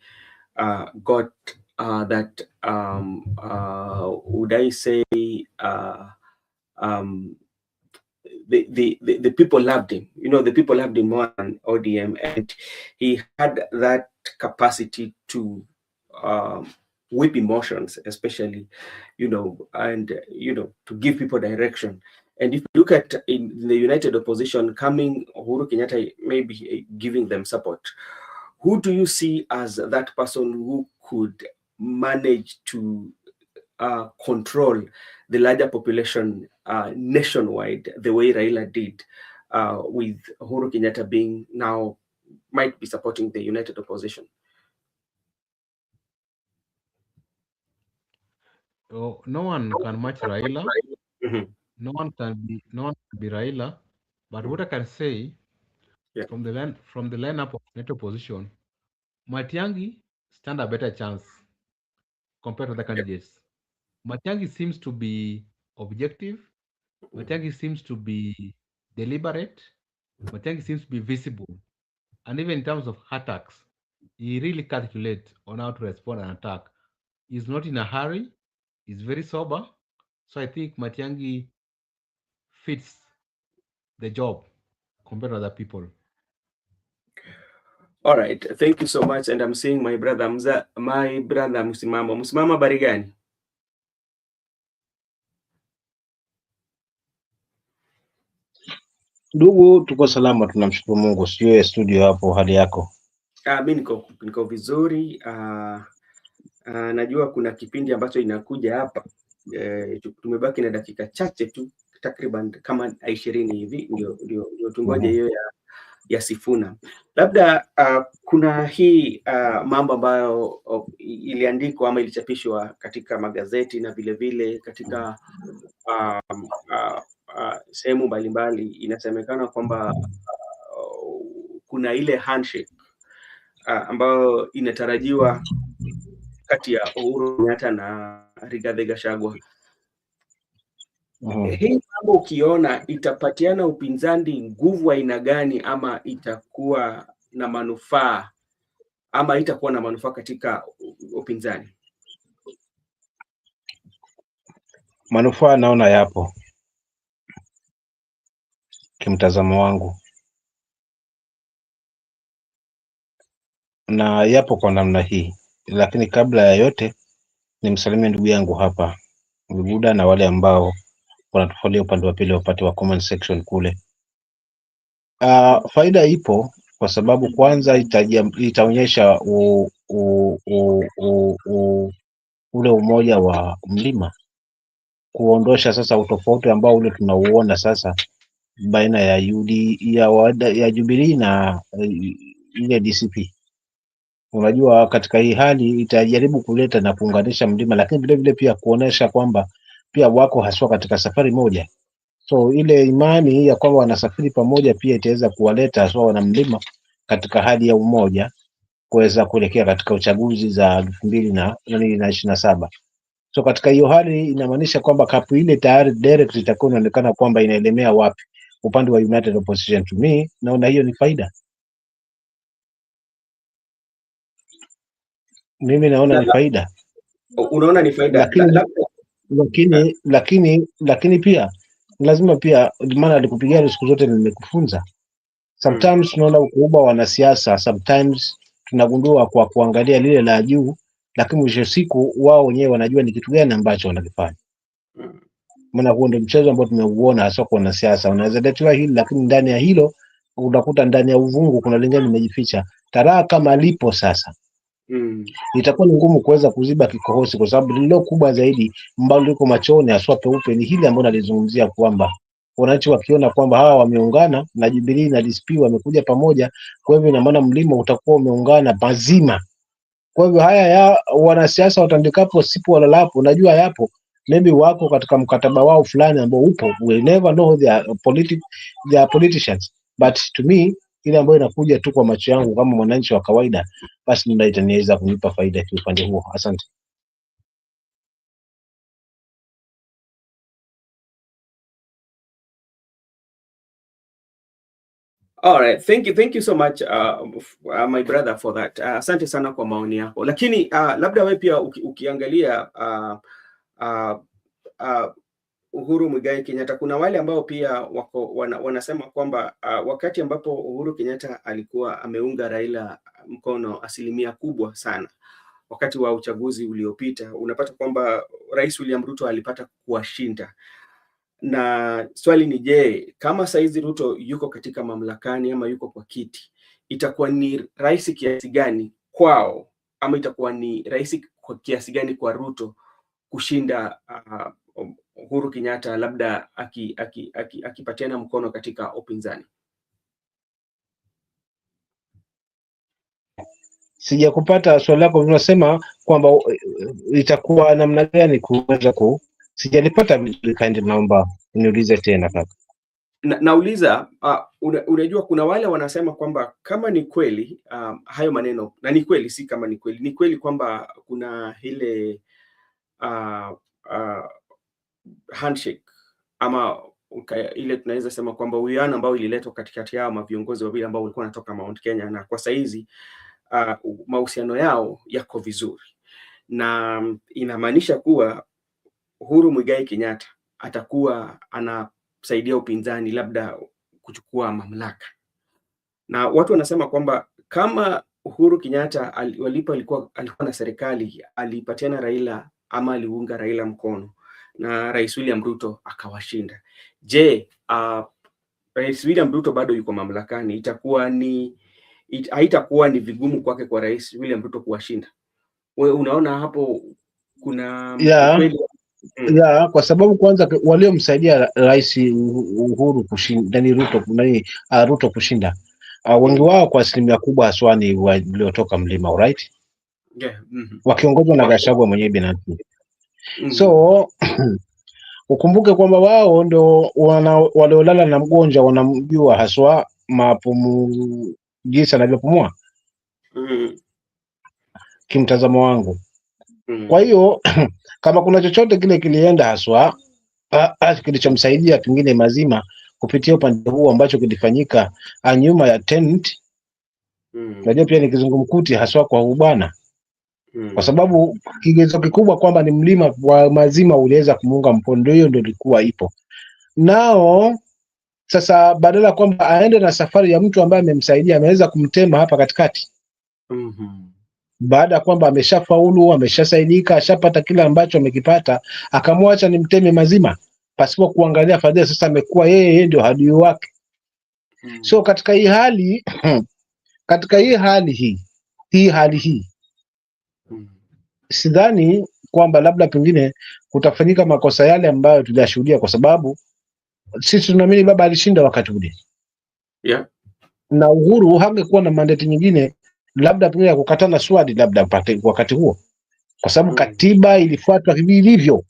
got that, would I say, the people loved him. You know, the people loved him more than ODM, and he had that capacity to whip emotions, especially, you know, and to give people direction. And if you look at in the united opposition coming, Uhuru Kenyatta maybe giving them support. Who do you see as that person who could manage to control the larger population nationwide the way Raila did, with Uhuru Kenyatta being now might be supporting the united opposition? Oh, no one can match Raila. No one can be Raila. But what I can say from the lineup of united opposition, Matiang'i stand a better chance compared to other candidates. Matiang'i seems to be objective. Matiang'i seems to be deliberate. Matiang'i seems to be visible. And even in terms of attacks, he really calculates on how to respond and attack. He's not in a hurry. He's very sober. So I think Matiang'i fits the job compared to other people. All right, thank you so much. And I'm seeing my brother Msimama. Msimama, habari gani? Ndugu, tuko salama, tunamshukuru Mungu. Sijui studio hapo hali yako? Mi niko vizuri. Najua kuna kipindi ambacho inakuja hapa. Tumebaki na dakika chache tu, takriban kama 20 hivi, ndio tungoje hiyo ya Sifuna. Labda kuna hii mambo ambayo iliandikwa ama ilichapishwa katika magazeti na vile vile katika sehemu mbalimbali. Inasemekana kwamba kuna ile handshake ambayo inatarajiwa kati ya Uhuru Kenyatta na Rigathi Gachagua. Hii mambo ukiona itapatiana upinzani nguvu aina gani, ama itakuwa na manufaa ama itakuwa na manufaa katika upinzani? Manufaa naona yapo kimtazamo wangu, na yapo kwa namna hii. Lakini kabla ya yote, nimsalimie ndugu yangu hapa Buda na wale ambao wanatufuatia upande wa pili wapate wa comment section kule. Faida ipo kwa sababu kwanza itaonyesha ule umoja wa mlima, kuondosha sasa utofauti ambao ule tunauona sasa baina ya ya Jubilee na ile DCP. Unajua, katika hii hali itajaribu kuleta na kuunganisha mlima, lakini vile vile pia kuonesha kwamba pia wako haswa katika safari moja. So ile imani ya kwamba wanasafiri pamoja pia itaweza kuwaleta haswa wana mlima katika hali ya umoja kuweza kuelekea katika uchaguzi za 2027. So katika hiyo hali inamaanisha kwamba kapu ile tayari direct itakuwa inaonekana kwamba inaelemea wapi, upande wa United Opposition. To me, naona hiyo ni faida, mimi naona ni faida, Unaona ni faida lakini pia lazima pia, maana alikupigia siku zote nimekufunza. Sometimes tunaona ukubwa wa wanasiasa, sometimes tunagundua kwa kuangalia lile la juu, lakini mwisho siku wao wenyewe wanajua ni kitu gani ambacho wanakifanya. Maana huo ndio mchezo ambao tumeuona hasa kwa wanasiasa. Unaweza letewa hili, lakini ndani ya hilo unakuta ndani ya uvungu kuna lingine limejificha. Taraa kama lipo sasa, itakuwa ni ngumu kuweza kuziba kikohozi, kwa sababu lilo kubwa zaidi ambalo liko machoni haswa peupe ni hili ambalo nalizungumzia, kwamba wananchi wakiona kwamba hawa wameungana na Jubilee na DSP wamekuja pamoja, kwa hivyo ina maana mlima utakuwa umeungana mazima. Kwa hivyo haya ya wanasiasa watandikapo sipo walalapo, najua yapo, maybe wako katika mkataba wao fulani ambao upo, we never know, they are politicians, but to me ile ambayo inakuja tu kwa macho yangu kama mwananchi wa kawaida, basi ndio itaniweza kunipa faida kwa upande huo. Asante. All right, thank you so much my brother for that. Asante sana kwa maoni yako, lakini labda wewe pia ukiangalia Uhuru Muigai Kenyatta, kuna wale ambao pia wako wanasema kwamba wakati ambapo Uhuru Kenyatta alikuwa ameunga Raila mkono asilimia kubwa sana wakati wa uchaguzi uliopita, unapata kwamba Rais William Ruto alipata kuwashinda. Na swali ni je, kama saizi Ruto yuko katika mamlakani ama yuko kwa kiti, itakuwa ni rahisi kiasi gani kwao, ama itakuwa ni rahisi kwa kiasi gani kwa Ruto kushinda Uhuru Kenyatta, labda akipatiana mkono katika upinzani? Sijakupata swali lako, unasema kwamba itakuwa namna gani kuweza sijalipata vizuri, kind, naomba uniulize tena kaka. Nauliza unajua kuna wale wanasema kwamba kama ni kweli hayo maneno, na ni kweli, si kama ni kweli kwamba kuna ile handshake ama ile tunaweza sema kwamba uwiano ambao ililetwa katikati yao viongozi wawili ambao walikuwa wanatoka Mount Kenya, na kwa saizi mahusiano yao yako vizuri, na inamaanisha kuwa Uhuru Muigai Kenyatta atakuwa anasaidia upinzani labda kuchukua mamlaka. Na watu wanasema kwamba kama Uhuru Kenyatta alikuwa na serikali, alipatiana Raila ama aliunga Raila mkono na Rais William Ruto akawashinda, je, Rais William Ruto bado yuko mamlakani, haitakuwa ni vigumu kwake kwa Rais William Ruto kuwashinda? Wewe unaona hapo kuna kweli? Kwa sababu kwanza waliomsaidia Rais Uhuru kushinda Ruto kushinda wengi wao kwa asilimia kubwa haswa ni waliotoka mlima, alright? Wakiongozwa na Gachagua mwenyewe binafsi. So ukumbuke kwamba wao ndio waliolala na mgonjwa, wanamjua haswa jinsi anavyopumua, kimtazamo wangu. Kwa hiyo kama kuna chochote kile kilienda haswa kilichomsaidia pengine mazima kupitia upande huu ambacho kilifanyika nyuma ya tent, najua pia ni kizungumkuti haswa kwa ubwana, kwa sababu kigezo kikubwa kwamba ni mlima wa mazima uliweza kumuunga mkono, hiyo ndio ilikuwa ipo nao. Sasa badala kwamba aende na safari ya mtu ambaye amemsaidia, ameweza kumtema hapa katikati. Baada ya kwamba ameshafaulu, ameshasaidika, ashapata kile ambacho amekipata, akamwacha ni mteme mazima pasipo kuangalia fadhila. Sasa amekuwa yeye ndio adui wake. So katika hii hali hii sidhani kwamba labda pengine kutafanyika makosa yale ambayo tulishuhudia, kwa sababu sisi tunaamini baba alishinda wakati ule, na Uhuru hangekuwa na mandate nyingine labda pengine ya kukatana swali labda wakati huo, kwa sababu katiba ilifuatwa hivi ilivyo.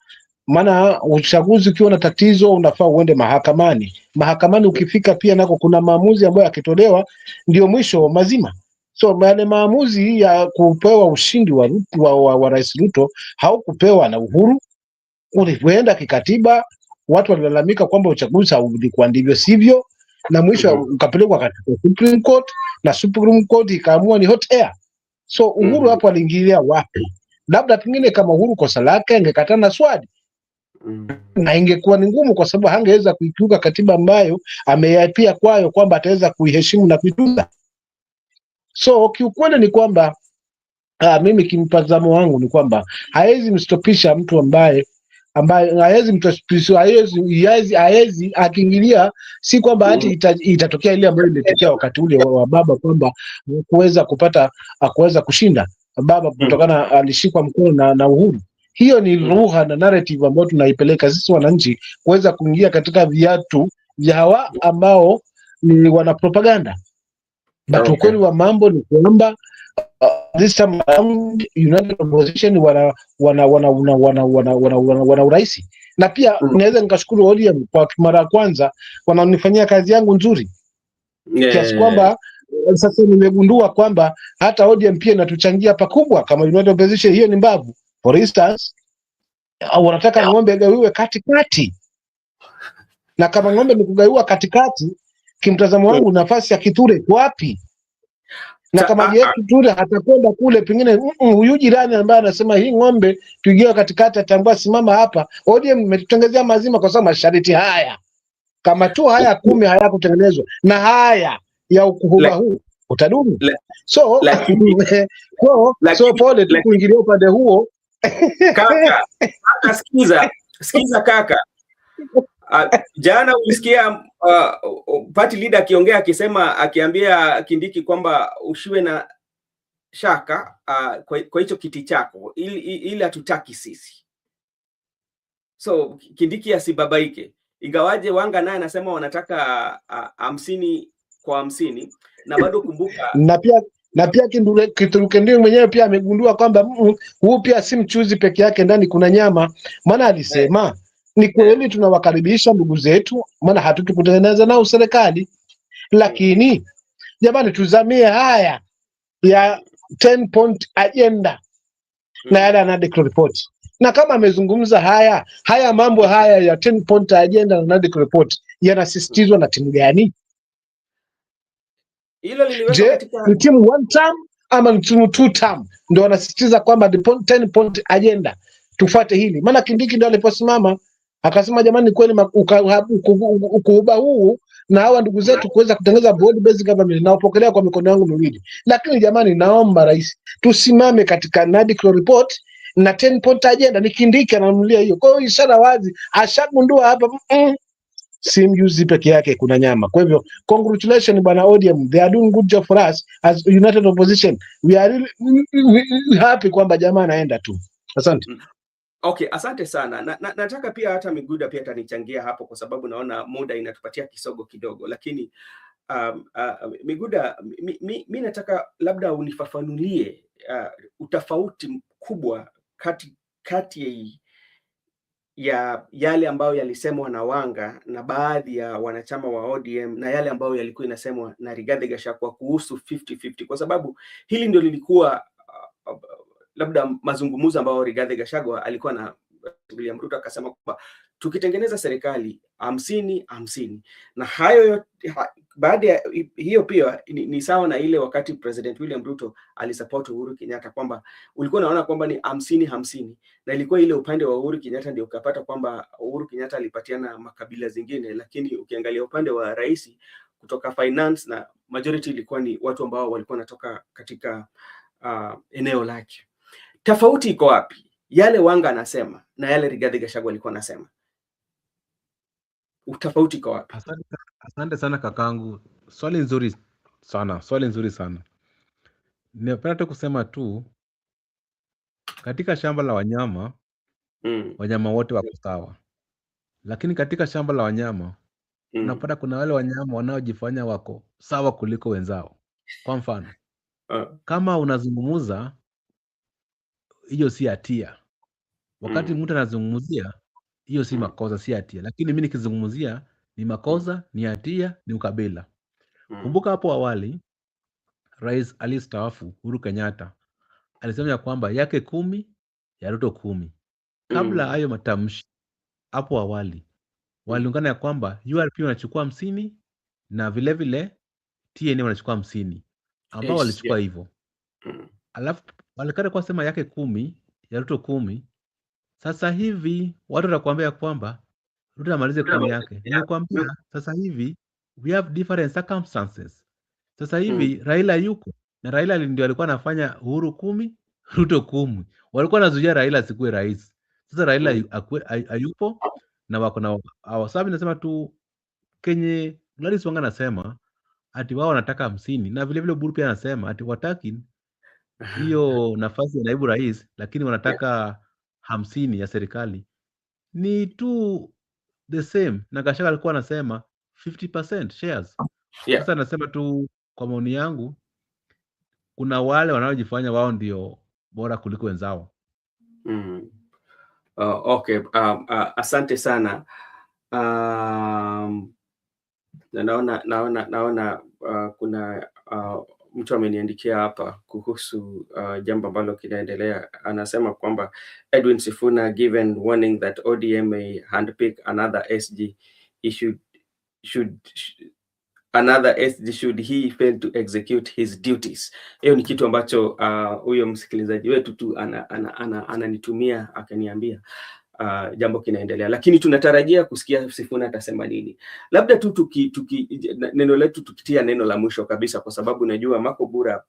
Maana uchaguzi ukiwa na tatizo unafaa uende mahakamani. Mahakamani ukifika pia nako kuna maamuzi ambayo yakitolewa ndio mwisho mazima. So yale maamuzi ya kupewa ushindi wa Rais Ruto haukupewa na Uhuru, ulienda kikatiba. Watu walilalamika kwamba uchaguzi haulikuwa ndivyo sivyo, na mwisho ukapelekwa katika Supreme Court, na Supreme Court ikaamua ni hot air. So Uhuru hapo aliingilia wapi? Labda pengine kama Uhuru kosa lake angekatana swali na ingekuwa ni ngumu, kwa sababu hangeweza kuikiuka katiba ambayo ameapia kwayo kwamba ataweza kuiheshimu na kuitunza. So kiukweli ni kwamba mimi kimtazamo wangu ni kwamba hawezi mstopisha mtu ambaye hawezi akiingilia, si kwamba hati itatokea ile ambayo ilitokea wakati ule wa baba, kwamba kuweza kushinda baba kutokana alishikwa mkono na Uhuru. Hiyo ni lugha na narrative ambayo tunaipeleka sisi wananchi kuweza kuingia katika viatu vya hawa ambao ni wana propaganda. But ukweli wa mambo ni kwamba this time around United Opposition wana uraisi, na pia naweza nikashukuru ODM kwa mara ya kwanza wananifanyia kazi yangu nzuri kiasi kwamba sasa nimegundua kwamba hata ODM pia inatuchangia pakubwa kama United Opposition. Hiyo ni mbavu. For instance, wanataka ng'ombe gawiwe katikati, na kama ng'ombe ni kugaiwa katikati, kimtazamo wangu nafasi ya Kithure wapi? Na kama Kithure hatakwenda kule, pengine huyu jirani ambaye anasema hii ng'ombe tuigiwe katikati atambua simama hapa. ODM imetutengezea mazima, kwa sababu masharti haya kama tu haya 10 hayakutengenezwa na haya ya ukuhuba huu utadumu. So pole tu kuingilia upande huo. Kaka, sikiza kaka. Jana ulisikia party leader akiongea akiambia Kindiki kwamba ushiwe na shaka kwa hicho kiti chako, ili hatutaki sisi. So Kindiki asibabaike, ingawaje Wanga naye anasema wanataka 50 kwa 50, na bado kumbuka na pia Kithure ndio mwenyewe pia amegundua kwamba huu pia si mchuzi peke yake, ndani kuna nyama. Maana alisema ni kweli tunawakaribisha ndugu zetu, maana hatutukutengeneza nao serikali, lakini jamani, tuzamie haya ya 10 point agenda na yale anadeclare report. Na kama amezungumza haya mambo haya ya 10 point agenda na anadeclare report yanasisitizwa na timu gani? Hilo liliwekwa katika ni timu 1 term ama ni timu 2 term ndio wanasisitiza kwamba the 10 point agenda tufuate hili? Maana Kindiki ndio aliposimama akasema jamani, kweli ukuhuba huu na hawa ndugu zetu kuweza kutengeneza broad based government na upokelea kwa mikono yangu miwili. Lakini jamani, naomba rais, tusimame katika declare report na 10 point agenda. Ni Kindiki ananulia hiyo. Kwa hiyo ishara wazi ashagundua hapa si mjuzi peke yake, kuna nyama. Kwa hivyo congratulations bwana ODM, they are doing good job for us as United Opposition. We are really happy kwamba jamaa anaenda tu. Asante. Okay, asante sana. Nataka pia hata Miguda pia atanichangia hapo, kwa sababu naona muda inatupatia kisogo kidogo, lakini Miguda, mi nataka labda unifafanulie utofauti mkubwa kati ya yale ambayo yalisemwa na Wanga na baadhi ya wanachama wa ODM na yale ambayo yalikuwa inasemwa na Rigathi Gachagua kuhusu 50-50, kwa sababu hili ndio lilikuwa labda mazungumzo ambayo Rigathi Gachagua alikuwa na William Ruto, akasema kwamba tukitengeneza serikali 50-50, na hayo baada ya hiyo pia ni sawa na ile wakati President William Ruto alisupport Uhuru Kenyatta, kwamba ulikuwa unaona kwamba ni 50-50, na ilikuwa ile upande wa Uhuru Kenyatta ndio ukapata kwamba Uhuru Kenyatta alipatiana makabila zingine, lakini ukiangalia upande wa rais kutoka finance na majority ilikuwa ni watu ambao walikuwa wanatoka katika eneo lake. Tofauti iko wapi? Yale Wanga anasema na yale Rigathi Gachagua alikuwa anasema, utofauti iko wapi? Asante sana kakangu, swali nzuri sana. Ninapenda tu kusema tu, katika shamba la wanyama wanyama wote wako sawa, lakini katika shamba la wanyama unapata kuna wale wanyama wanaojifanya wako sawa kuliko wenzao. Kwa mfano, Kama unazungumza hiyo si hatia. Wakati mtu anazungumzia hiyo si makosa, si hatia. Lakini mimi nikizungumzia ni makosa, ni hatia, ni ukabila. Kumbuka hapo awali Rais aliyestaafu Uhuru Kenyatta alisema ya kwamba yake 10 ya Ruto 10. Kabla hayo matamshi hapo awali waliungana ya kwamba URP wanachukua 50 na vile vile TNA wanachukua 50 ambao walichukua hivyo. Alafu walikata kwa sema yake 10 ya Ruto 10. Sasa hivi watu watakwambia kwamba Ruto amalize 10 yake. Nimekuambia sasa hivi we have different circumstances. Sasa hivi Raila yuko na Raila ndio alikuwa anafanya Uhuru 10, Ruto 10. Walikuwa wanazuia Raila asikuwe rais. Sasa Raila hayupo na wako na sababu nasema tu Kenye Gladys Wanga anasema ati wao wanataka 50 na vile vile Uhuru pia anasema ati wataki hiyo nafasi ya naibu rais, lakini wanataka 50 ya serikali. Ni tu the same na Gachagua alikuwa anasema 50% shares. Sasa anasema tu kwa maoni yangu kuna wale wanaojifanya wao ndio bora kuliko wenzao. Okay, asante sana. Naona kuna mtu ameniandikia hapa kuhusu jambo ambalo kinaendelea. Anasema kwamba Edwin Sifuna given warning that ODM may handpick another SG, should he fail to execute his duties. Hiyo ni kitu ambacho huyo msikilizaji wetu tu ananitumia akaniambia jambo kinaendelea, lakini tunatarajia kusikia Sifuna atasema nini. Labda tu neno letu tukitia neno la mwisho kabisa, kwa sababu najua Makobura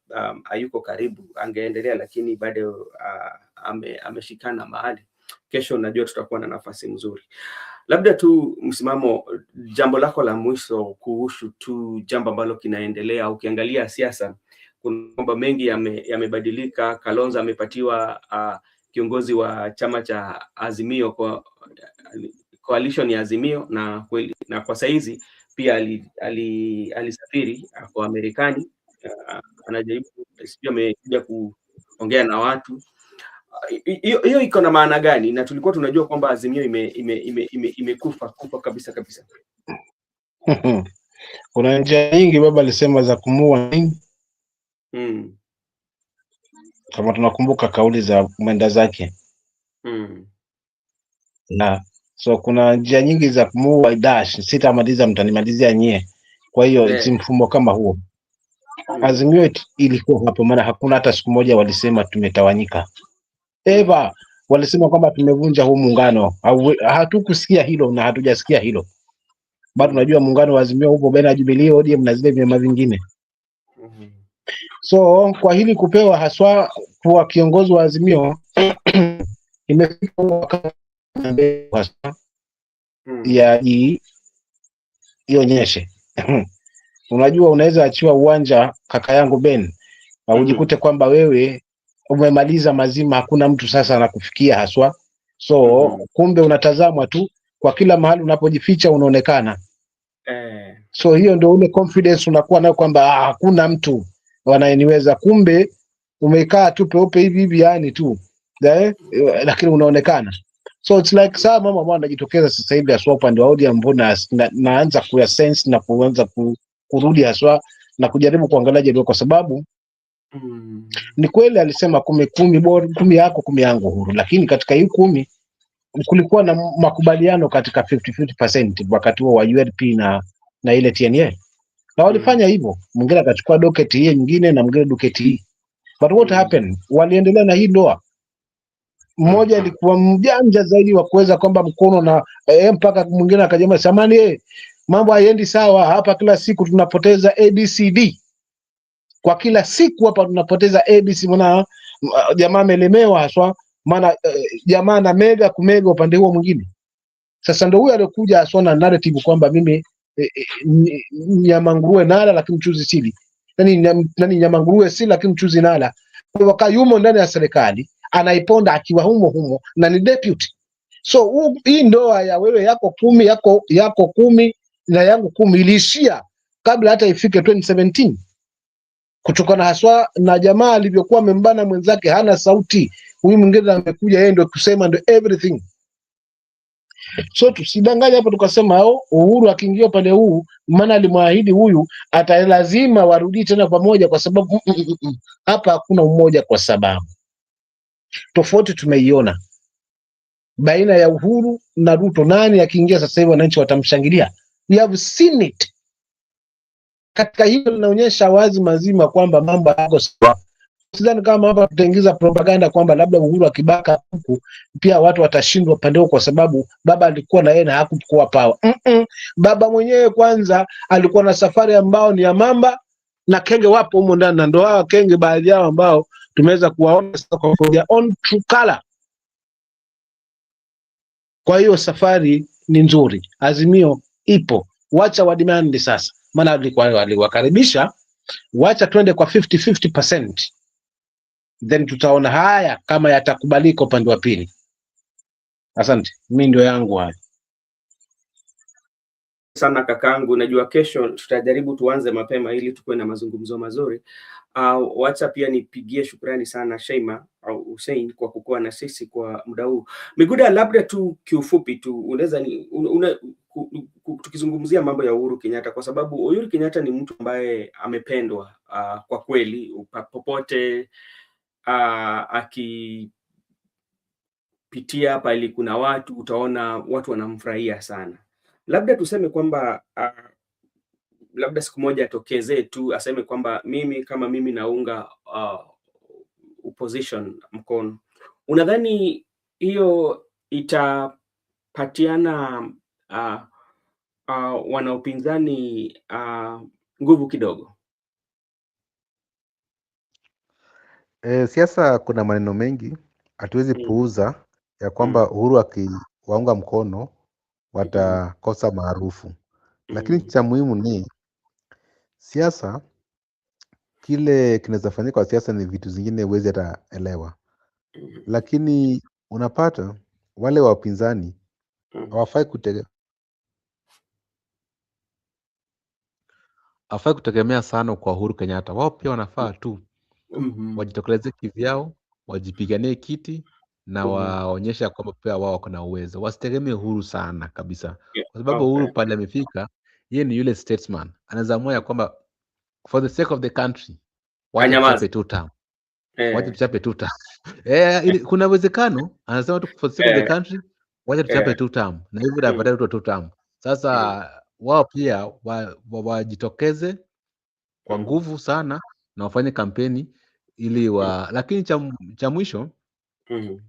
hayuko karibu, angeendelea lakini bado ameshikana mahali. Kesho najua tutakuwa na nafasi nzuri. Labda tu msimamo, jambo lako la mwisho kuhusu tu jambo ambalo kinaendelea. Ukiangalia siasa, kuna mambo mengi yamebadilika. Kalonzo amepatiwa kiongozi wa chama cha Azimio kwa coalition ya Azimio, na kwa saizi pia alisafiri kwa Marekani, anajaribu sio amekuja kuongea na watu. Hiyo iko na maana gani? Na tulikuwa tunajua kwamba Azimio imekufa kabisa. Kuna njia nyingi baba alisema za kumua nini. Kama tunakumbuka kauli za mwenda zake. Na so kuna njia nyingi za kumua dash, sitamaliza mtanimalizia nyie. Kwa hiyo si mfumo kama huo. Azimio ilikuwa hapo, maana hakuna hata siku moja walisema tumetawanyika. Eva walisema kwamba tumevunja huu muungano. Hatukusikia hilo na hatujasikia hilo. Bado tunajua muungano wa Azimio upo baina ya Jubilee, ODM na zile vyama vingine. So kwa hili kupewa haswa kwa kiongozi wa Azimio imefika wakati ya ionyeshe. Unajua unaweza achiwa uwanja kaka yangu Ben, ujikute kwamba wewe umemaliza mazima, hakuna mtu sasa anakufikia haswa. So kumbe unatazamwa tu, kwa kila mahali unapojificha unaonekana. So hiyo ndio ule confidence unakuwa nayo kwamba hakuna mtu wanayeniweza, kumbe umekaa tu peupe hivi yani tu lakini unaonekana. So it's like saa mama ambao anajitokeza sasa hivi haswa upande wa ODM, mbona naanza kuya sense na kuanza kurudi haswa na kujaribu kuangalia ndio, kwa sababu ni kweli alisema 10 bora 10 yako 10 yangu huru, lakini katika hii 10 kulikuwa na makubaliano katika 50% wakati huo wa URP na ile TNA, na walifanya hivyo. Mwingine akachukua docket hii nyingine na mwingine docket hii, but what happened, waliendelea na hii ndoa. Mmoja alikuwa mjanja zaidi wa kuweza kwamba mkono na mpaka mwingine akajema samani, mambo hayendi sawa hapa, kila siku tunapoteza ABCD, kwa kila siku hapa tunapoteza ABC. Mwana jamaa amelemewa haswa, maana jamaa na mega kumega upande huo mwingine. Sasa ndio huyo alikuja haswa na narrative kwamba mimi nyama nguruwe nala lakini mchuzi sili. Nani nyama nguruwe sili lakini mchuzi nala. Kwa hiyo wakayumo ndani ya serikali anaiponda akiwa humo na ni deputy. So hii ndoa ya wewe yako 10 yako 10 na yangu 10 ilishia kabla hata ifike 2017. kutokana haswa na jamaa alivyokuwa amembana mwenzake, hana sauti. Huyu mwingine amekuja, yeye ndio kusema ndio everything. So tusidanganye hapo tukasema Uhuru akiingia pale huu, maana alimwahidi huyu atalazima warudi tena pamoja, kwa sababu hapa hakuna umoja, kwa sababu tofauti tumeiona baina ya Uhuru na Ruto. Nani akiingia sasa hivi wananchi watamshangilia? We have seen it. Katika hilo linaonyesha wazi mazima kwamba mambo yako sawa. Sidhani kama hapa tutaingiza propaganda kwamba labda Uhuru akibaka huku pia watu watashindwa pande huko, kwa sababu baba alikuwa na yeye na hakuchukua power. Baba mwenyewe kwanza alikuwa na safari ambao ni ya mamba na kenge, wapo humo ndani, na ndo hao kenge baadhi yao ambao tumeweza kuwaona sasa kwa on true color. Kwa hiyo safari ni nzuri, Azimio ipo, wacha wadimandi sasa, maana waliwakaribisha, wacha twende kwa 50-50%, then tutaona haya kama yatakubalika upande wa pili. Asante, mimi ndio yangu haya sana kakangu. Najua kesho tutajaribu tuanze mapema ili tukuwe na mazungumzo mazuri. Wacha pia nipigie shukrani sana Sheima au Hussein kwa kukuwa na sisi kwa muda huu. Miguda, labda tu kiufupi tu unaweza tukizungumzia mambo ya Uhuru Kenyatta, kwa sababu Uhuru Kenyatta ni mtu ambaye amependwa kwa kweli popote akipitia hapa, ili kuna watu utaona watu wanamfurahia sana. Labda tuseme kwamba labda siku moja atokezee tu aseme kwamba mimi naunga opposition mkono. Unadhani hiyo itapatiana wanaupinzani nguvu kidogo? Siasa kuna maneno mengi, hatuwezi puuza ya kwamba Uhuru akiwaunga mkono watakosa maarufu. Lakini cha muhimu ni siasa, kile kinaweza fanyika kwa siasa ni vitu zingine huwezi hata elewa. Lakini unapata wale wapinzani hawafai kutegemea sana kwa Uhuru Kenyatta. Wao pia wanafaa tu wajitokeleze kivyao, wajipiganie kiti na waonyesha kwamba pia wao wako na uwezo. Wasitegemee Uhuru sana kabisa, kwa sababu Uhuru pale amefika, yeye ni yule statesman, anaweza amua ya kwamba for the sake of the country wacha tuchape tu term, wacha tuchape tu term. Kuna uwezekano anasema tu for the sake of the country wacha tuchape tu term, na hivyo baadaye Ruto tu term. Sasa wao pia wajitokeze kwa nguvu sana na wafanye kampeni ili lakini cha mwisho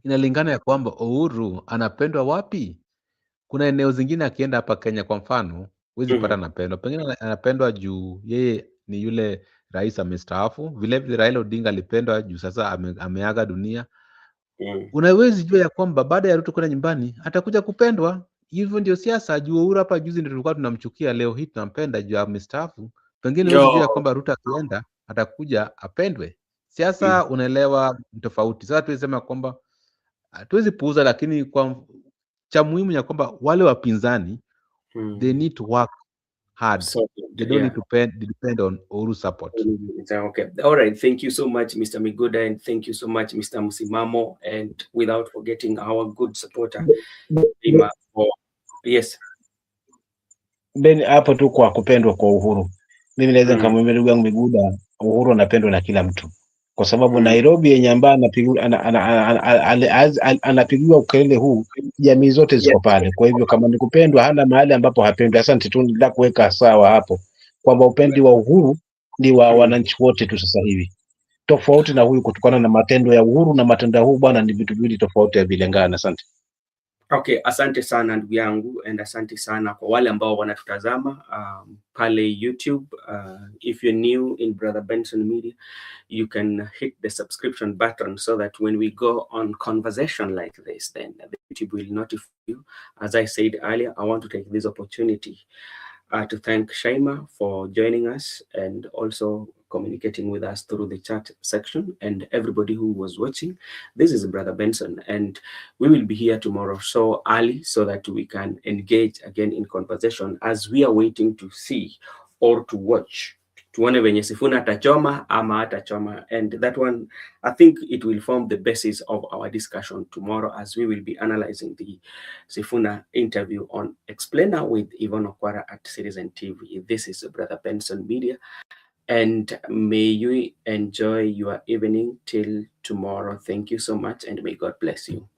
inalingana ya kwamba Uhuru anapendwa wapi. Kuna eneo zingine akienda hapa Kenya kwa mfano huwezi pata anapendwa, pengine anapendwa juu yeye ni yule rais amestaafu. Vile vile Raila Odinga alipendwa juu sasa ameaga dunia. Unawezi jua ya kwamba baada ya Ruto kwenda nyumbani atakuja kupendwa. Hivyo ndio siasa. Juu Uhuru hapa juzi ndio tulikuwa tunamchukia, leo hii tunampenda juu amestaafu. Pengine huwezi jua ya kwamba Ruto akienda atakuja apendwe. Siasa unaelewa tofauti. Sasa tuwezi sema kwamba hatuwezi puuza, lakini kwa cha muhimu ya kwamba wale wapinzani they need to work hard. They don't need to depend on Uhuru support. Okay. All right. Thank you so much, Mr. Miguda, and thank you so much, Mr. Musimamo, and without forgetting our good supporter. Yes. Ben, hapo tu kwa kupendwa kwa Uhuru, mimi naweza nikamwambia ndugu yangu Miguda, Uhuru anapendwa na kila mtu, kwa sababu Nairobi yenye ambaye anapigiwa ukelele huu, jamii zote ziko pale. Kwa hivyo kama ni kupendwa, hana mahali ambapo hapendwi. Asante tu ndio kuweka sawa hapo kwamba upendi wa Uhuru ni wa wananchi wote tu sasa hivi, tofauti na huyu, kutokana na matendo ya Uhuru na matendo ya huyu bwana ni vitu viwili tofauti ya vilengana. Asante. Okay, asante sana ndugu yangu, and asante sana kwa wale ambao wanatutazama pale YouTube. If you're new in Brother Benson Media, you can hit the subscription button so that when we go on conversation like this, then the YouTube will notify you. As I said earlier, I want to take this opportunity to thank Shaima for joining us and also communicating with us through the chat section, and everybody who was watching. This is Brother Benson, and we will be here tomorrow so early so that we can engage again in conversation as we are waiting to see or to watch tuone venye Sifuna atachoma ama atachoma, and that one I think it will form the basis of our discussion tomorrow as we will be analyzing the Sifuna interview on Explainer with Yvonne Okwara at Citizen TV. This is Brother Benson Media, and may you enjoy your evening till tomorrow. Thank you so much, and may God bless you.